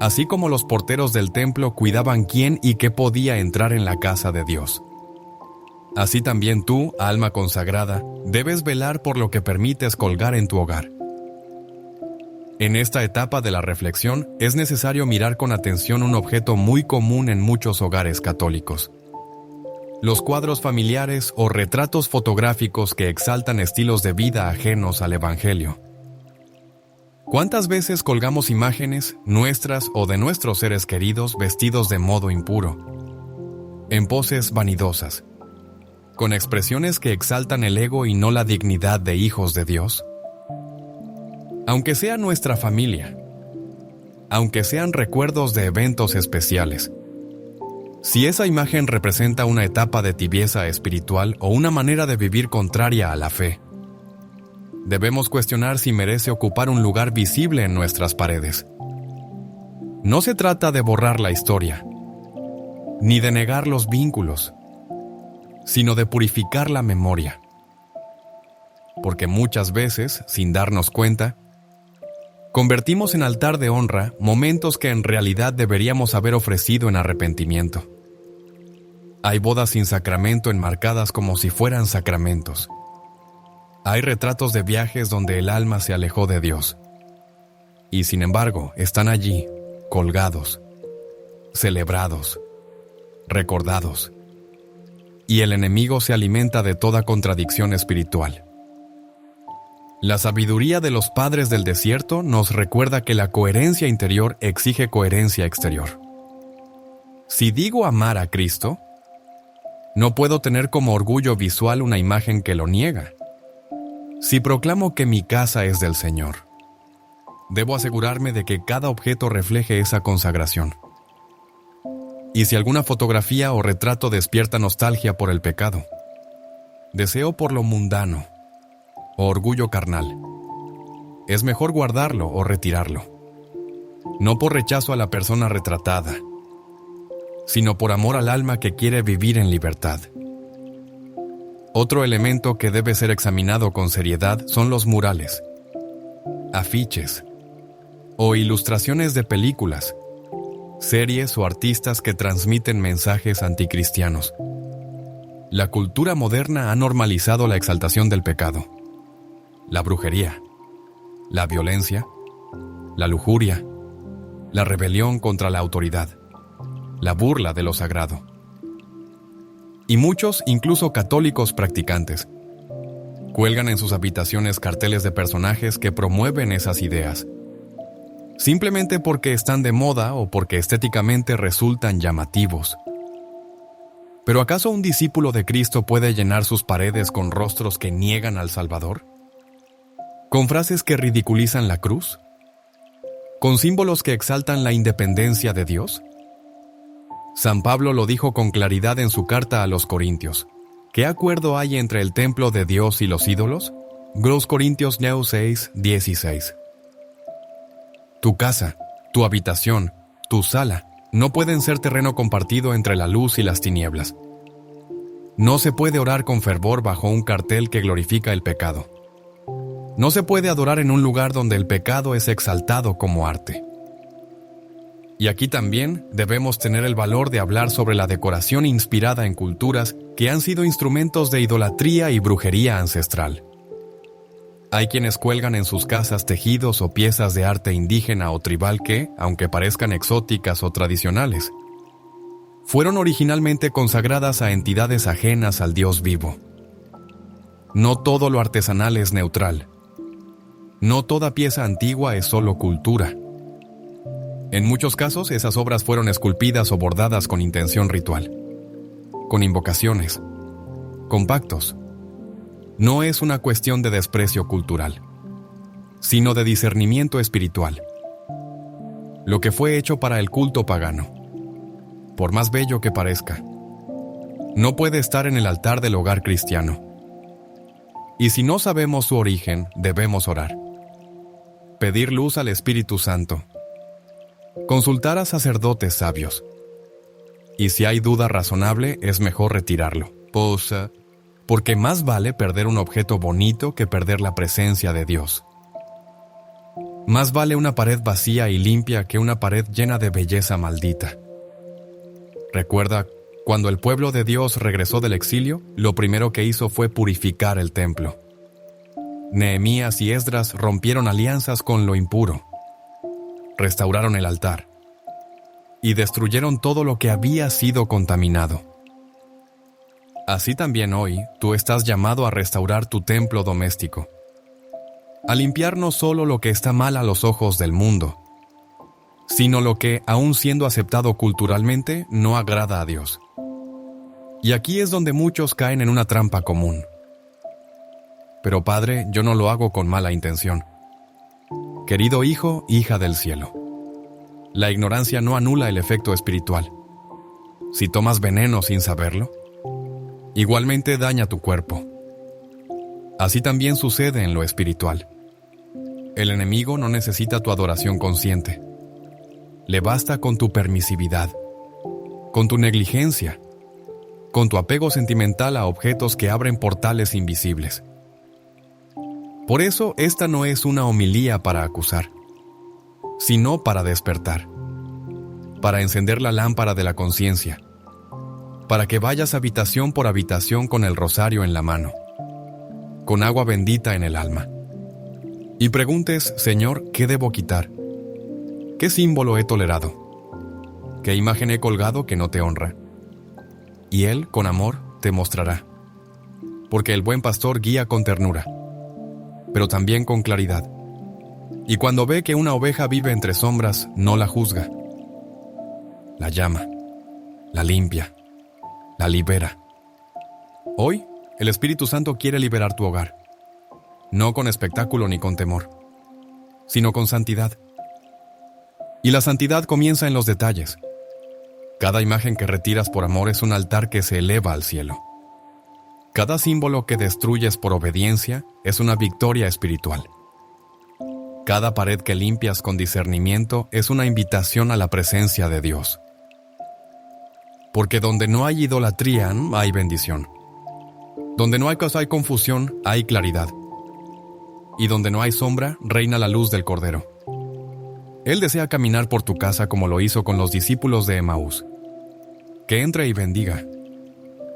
Así como los porteros del templo cuidaban quién y qué podía entrar en la casa de Dios. Así también tú, alma consagrada, debes velar por lo que permites colgar en tu hogar. En esta etapa de la reflexión es necesario mirar con atención un objeto muy común en muchos hogares católicos: los cuadros familiares o retratos fotográficos que exaltan estilos de vida ajenos al Evangelio. ¿Cuántas veces colgamos imágenes nuestras o de nuestros seres queridos vestidos de modo impuro, en poses vanidosas, con expresiones que exaltan el ego y no la dignidad de hijos de Dios? Aunque sea nuestra familia, aunque sean recuerdos de eventos especiales, si esa imagen representa una etapa de tibieza espiritual o una manera de vivir contraria a la fe, debemos cuestionar si merece ocupar un lugar visible en nuestras paredes. No se trata de borrar la historia, ni de negar los vínculos, sino de purificar la memoria. Porque muchas veces, sin darnos cuenta, convertimos en altar de honra momentos que en realidad deberíamos haber ofrecido en arrepentimiento. Hay bodas sin sacramento enmarcadas como si fueran sacramentos. Hay retratos de viajes donde el alma se alejó de Dios. Y sin embargo, están allí, colgados, celebrados, recordados. Y el enemigo se alimenta de toda contradicción espiritual. La sabiduría de los padres del desierto nos recuerda que la coherencia interior exige coherencia exterior. Si digo amar a Cristo, no puedo tener como orgullo visual una imagen que lo niega. Si proclamo que mi casa es del Señor, debo asegurarme de que cada objeto refleje esa consagración. Y si alguna fotografía o retrato despierta nostalgia por el pecado, deseo por lo mundano o orgullo carnal, es mejor guardarlo o retirarlo. No por rechazo a la persona retratada, sino por amor al alma que quiere vivir en libertad. Otro elemento que debe ser examinado con seriedad son los murales, afiches o ilustraciones de películas, series o artistas que transmiten mensajes anticristianos. La cultura moderna ha normalizado la exaltación del pecado, la brujería, la violencia, la lujuria, la rebelión contra la autoridad, la burla de lo sagrado. Y muchos, incluso católicos practicantes, cuelgan en sus habitaciones carteles de personajes que promueven esas ideas, simplemente porque están de moda o porque estéticamente resultan llamativos. ¿Pero acaso un discípulo de Cristo puede llenar sus paredes con rostros que niegan al Salvador? ¿Con frases que ridiculizan la cruz? ¿Con símbolos que exaltan la independencia de Dios? San Pablo lo dijo con claridad en su carta a los Corintios. ¿Qué acuerdo hay entre el templo de Dios y los ídolos? Los Corintios 6:16. Tu casa, tu habitación, tu sala, no pueden ser terreno compartido entre la luz y las tinieblas. No se puede orar con fervor bajo un cartel que glorifica el pecado. No se puede adorar en un lugar donde el pecado es exaltado como arte. Y aquí también debemos tener el valor de hablar sobre la decoración inspirada en culturas que han sido instrumentos de idolatría y brujería ancestral. Hay quienes cuelgan en sus casas tejidos o piezas de arte indígena o tribal que, aunque parezcan exóticas o tradicionales, fueron originalmente consagradas a entidades ajenas al Dios vivo. No todo lo artesanal es neutral. No toda pieza antigua es solo cultura. En muchos casos, esas obras fueron esculpidas o bordadas con intención ritual, con invocaciones, con pactos. No es una cuestión de desprecio cultural, sino de discernimiento espiritual. Lo que fue hecho para el culto pagano, por más bello que parezca, no puede estar en el altar del hogar cristiano. Y si no sabemos su origen, debemos orar, pedir luz al Espíritu Santo, consultar a sacerdotes sabios, y si hay duda razonable, es mejor retirarlo. Porque más vale perder un objeto bonito que perder la presencia de Dios. Más vale una pared vacía y limpia que una pared llena de belleza maldita. Recuerda, cuando el pueblo de Dios regresó del exilio, lo primero que hizo fue purificar el templo. Nehemías y Esdras rompieron alianzas con lo impuro, restauraron el altar y destruyeron todo lo que había sido contaminado. Así también hoy, tú estás llamado a restaurar tu templo doméstico, a limpiar no solo lo que está mal a los ojos del mundo, sino lo que, aun siendo aceptado culturalmente, no agrada a Dios. Y aquí es donde muchos caen en una trampa común. Pero Padre, yo no lo hago con mala intención. Querido hijo, hija del cielo, la ignorancia no anula el efecto espiritual. Si tomas veneno sin saberlo, igualmente daña tu cuerpo. Así también sucede en lo espiritual. El enemigo no necesita tu adoración consciente. Le basta con tu permisividad, con tu negligencia, con tu apego sentimental a objetos que abren portales invisibles. Por eso, esta no es una homilía para acusar, sino para despertar, para encender la lámpara de la conciencia, para que vayas habitación por habitación con el rosario en la mano, con agua bendita en el alma, y preguntes, Señor, ¿qué debo quitar? ¿Qué símbolo he tolerado? ¿Qué imagen he colgado que no te honra? Y Él, con amor, te mostrará, porque el buen pastor guía con ternura, pero también con claridad. Y cuando ve que una oveja vive entre sombras, no la juzga. La llama, la limpia, la libera. Hoy, el Espíritu Santo quiere liberar tu hogar, no con espectáculo ni con temor, sino con santidad. Y la santidad comienza en los detalles. Cada imagen que retiras por amor es un altar que se eleva al cielo. Cada símbolo que destruyes por obediencia es una victoria espiritual. Cada pared que limpias con discernimiento es una invitación a la presencia de Dios. Porque donde no hay idolatría, hay bendición. Donde no hay confusión, hay claridad. Y donde no hay sombra, reina la luz del Cordero. Él desea caminar por tu casa como lo hizo con los discípulos de Emaús. Que entre y bendiga,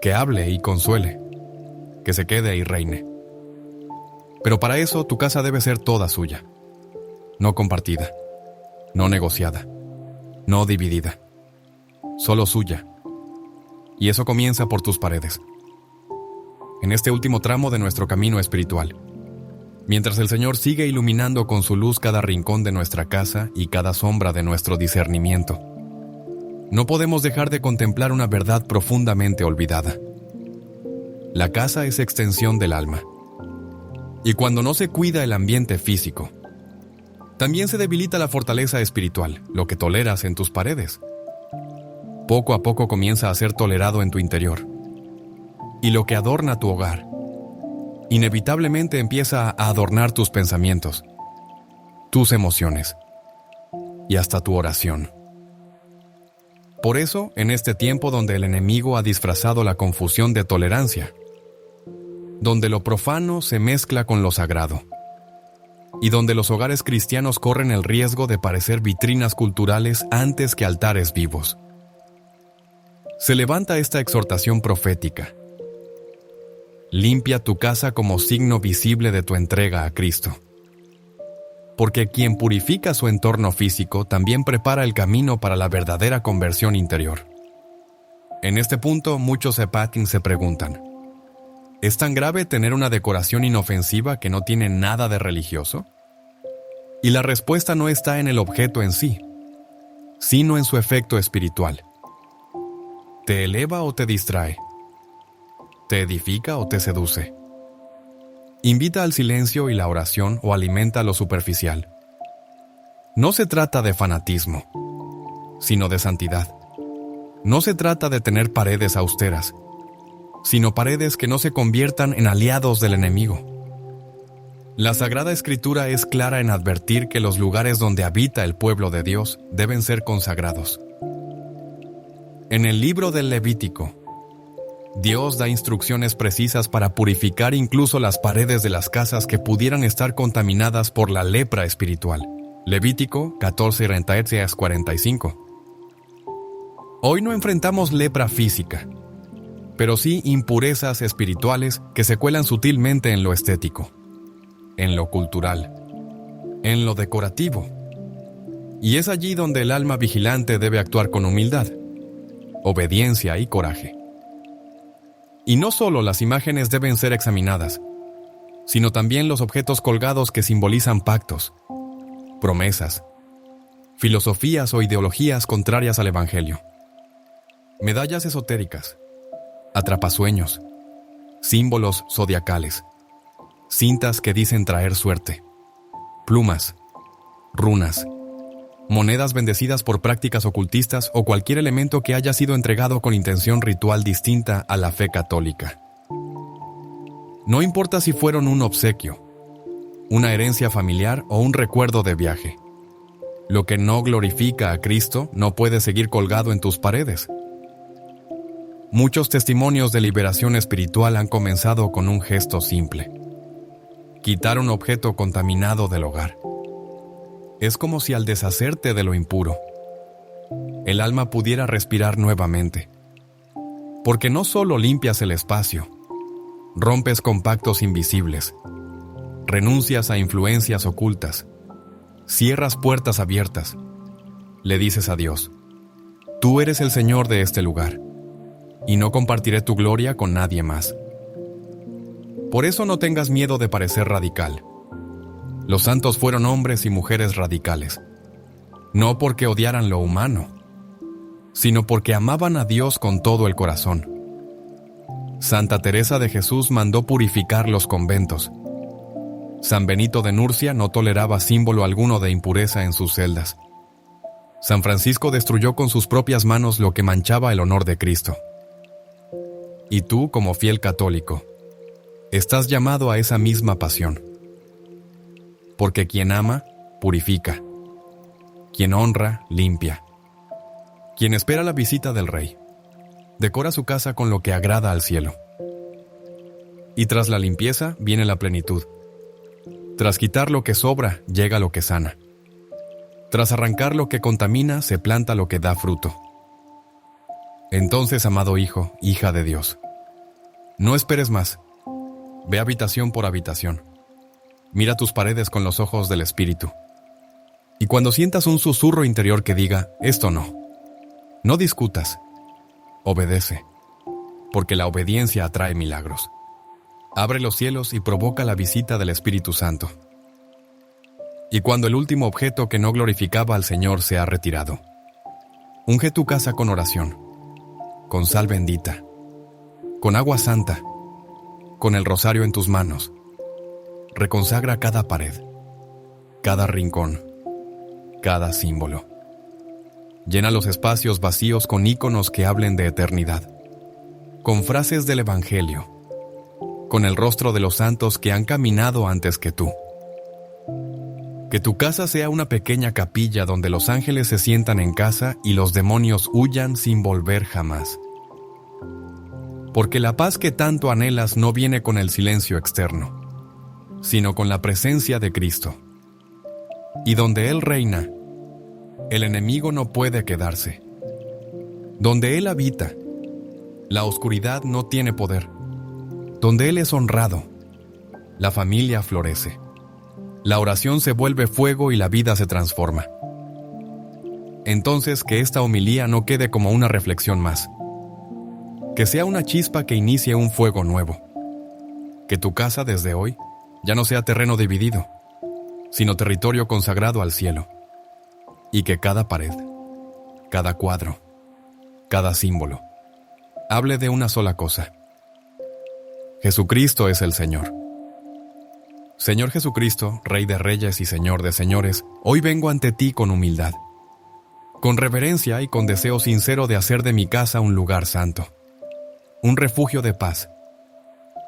que hable y consuele, que se quede y reine. Pero para eso tu casa debe ser toda suya, no compartida, no negociada, no dividida, solo suya. Y eso comienza por tus paredes. En este último tramo de nuestro camino espiritual, mientras el Señor sigue iluminando con su luz cada rincón de nuestra casa y cada sombra de nuestro discernimiento, no podemos dejar de contemplar una verdad profundamente olvidada. La casa es extensión del alma. Y cuando no se cuida el ambiente físico, también se debilita la fortaleza espiritual, lo que toleras en tus paredes. Poco a poco comienza a ser tolerado en tu interior. Y lo que adorna tu hogar, inevitablemente empieza a adornar tus pensamientos, tus emociones y hasta tu oración. Por eso, en este tiempo donde el enemigo ha disfrazado la confusión de tolerancia, donde lo profano se mezcla con lo sagrado, y donde los hogares cristianos corren el riesgo de parecer vitrinas culturales antes que altares vivos, se levanta esta exhortación profética. Limpia tu casa como signo visible de tu entrega a Cristo. Porque quien purifica su entorno físico también prepara el camino para la verdadera conversión interior. En este punto, muchos epatim se preguntan, ¿es tan grave tener una decoración inofensiva que no tiene nada de religioso? Y la respuesta no está en el objeto en sí, sino en su efecto espiritual. ¿Te eleva o te distrae? ¿Te edifica o te seduce? Invita al silencio y la oración o alimenta lo superficial. No se trata de fanatismo, sino de santidad. No se trata de tener paredes austeras, sino paredes que no se conviertan en aliados del enemigo. La Sagrada Escritura es clara en advertir que los lugares donde habita el pueblo de Dios deben ser consagrados. En el libro del Levítico, Dios da instrucciones precisas para purificar incluso las paredes de las casas que pudieran estar contaminadas por la lepra espiritual. Levítico 14:37-45. Hoy no enfrentamos lepra física, pero sí impurezas espirituales que se cuelan sutilmente en lo estético, en lo cultural, en lo decorativo. Y es allí donde el alma vigilante debe actuar con humildad, obediencia y coraje. Y no solo las imágenes deben ser examinadas, sino también los objetos colgados que simbolizan pactos, promesas, filosofías o ideologías contrarias al Evangelio. Medallas esotéricas, atrapasueños, símbolos zodiacales, cintas que dicen traer suerte, plumas, runas, monedas bendecidas por prácticas ocultistas o cualquier elemento que haya sido entregado con intención ritual distinta a la fe católica. No importa si fueron un obsequio, una herencia familiar o un recuerdo de viaje. Lo que no glorifica a Cristo no puede seguir colgado en tus paredes. Muchos testimonios de liberación espiritual han comenzado con un gesto simple: quitar un objeto contaminado del hogar. Es como si al deshacerte de lo impuro, el alma pudiera respirar nuevamente. Porque no solo limpias el espacio, rompes con pactos invisibles, renuncias a influencias ocultas, cierras puertas abiertas. Le dices a Dios: tú eres el Señor de este lugar, y no compartiré tu gloria con nadie más. Por eso no tengas miedo de parecer radical. Los santos fueron hombres y mujeres radicales, no porque odiaran lo humano, sino porque amaban a Dios con todo el corazón. Santa Teresa de Jesús mandó purificar los conventos. San Benito de Nurcia no toleraba símbolo alguno de impureza en sus celdas. San Francisco destruyó con sus propias manos lo que manchaba el honor de Cristo. Y tú, como fiel católico, estás llamado a esa misma pasión. Porque quien ama, purifica. Quien honra, limpia. Quien espera la visita del Rey, decora su casa con lo que agrada al cielo. Y tras la limpieza viene la plenitud. Tras quitar lo que sobra, llega lo que sana. Tras arrancar lo que contamina, se planta lo que da fruto. Entonces, amado hijo, hija de Dios, no esperes más. Ve habitación por habitación. Mira tus paredes con los ojos del Espíritu. Y cuando sientas un susurro interior que diga: esto no discutas, obedece, porque la obediencia atrae milagros. Abre los cielos y provoca la visita del Espíritu Santo. Y cuando el último objeto que no glorificaba al Señor se ha retirado, unge tu casa con oración, con sal bendita, con agua santa, con el rosario en tus manos. Reconsagra cada pared, cada rincón, cada símbolo. Llena los espacios vacíos con íconos que hablen de eternidad, con frases del Evangelio, con el rostro de los santos que han caminado antes que tú. Que tu casa sea una pequeña capilla donde los ángeles se sientan en casa y los demonios huyan sin volver jamás. Porque la paz que tanto anhelas no viene con el silencio externo, sino con la presencia de Cristo. Y donde Él reina, el enemigo no puede quedarse. Donde Él habita, la oscuridad no tiene poder. Donde Él es honrado, la familia florece. La oración se vuelve fuego y la vida se transforma. Entonces, que esta homilía no quede como una reflexión más. Que sea una chispa que inicie un fuego nuevo. Que tu casa desde hoy ya no sea terreno dividido, sino territorio consagrado al cielo. Y que cada pared, cada cuadro, cada símbolo, hable de una sola cosa: Jesucristo es el Señor. Señor Jesucristo, Rey de Reyes y Señor de Señores, hoy vengo ante ti con humildad, con reverencia y con deseo sincero de hacer de mi casa un lugar santo, un refugio de paz,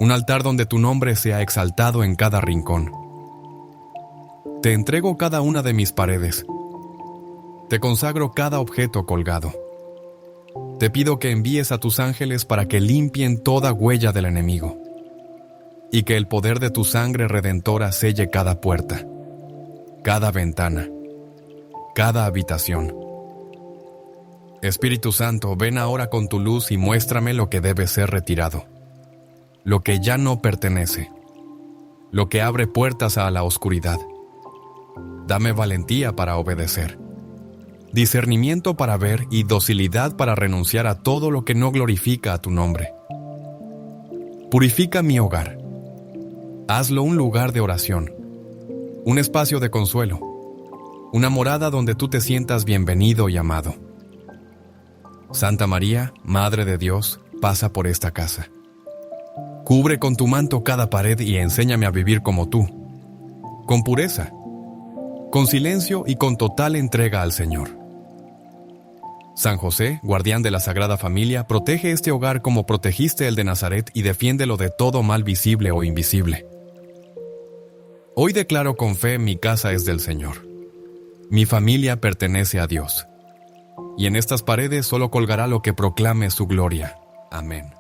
un altar donde tu nombre sea exaltado en cada rincón. Te entrego cada una de mis paredes. Te consagro cada objeto colgado. Te pido que envíes a tus ángeles para que limpien toda huella del enemigo y que el poder de tu sangre redentora selle cada puerta, cada ventana, cada habitación. Espíritu Santo, ven ahora con tu luz y muéstrame lo que debe ser retirado, lo que ya no pertenece, lo que abre puertas a la oscuridad. Dame valentía para obedecer, discernimiento para ver y docilidad para renunciar a todo lo que no glorifica a tu nombre. Purifica mi hogar. Hazlo un lugar de oración, un espacio de consuelo, una morada donde tú te sientas bienvenido y amado. Santa María, Madre de Dios, pasa por esta casa. Cubre con tu manto cada pared y enséñame a vivir como tú, con pureza, con silencio y con total entrega al Señor. San José, guardián de la Sagrada Familia, protege este hogar como protegiste el de Nazaret y defiéndelo de todo mal visible o invisible. Hoy declaro con fe: mi casa es del Señor. Mi familia pertenece a Dios. Y en estas paredes solo colgará lo que proclame su gloria. Amén.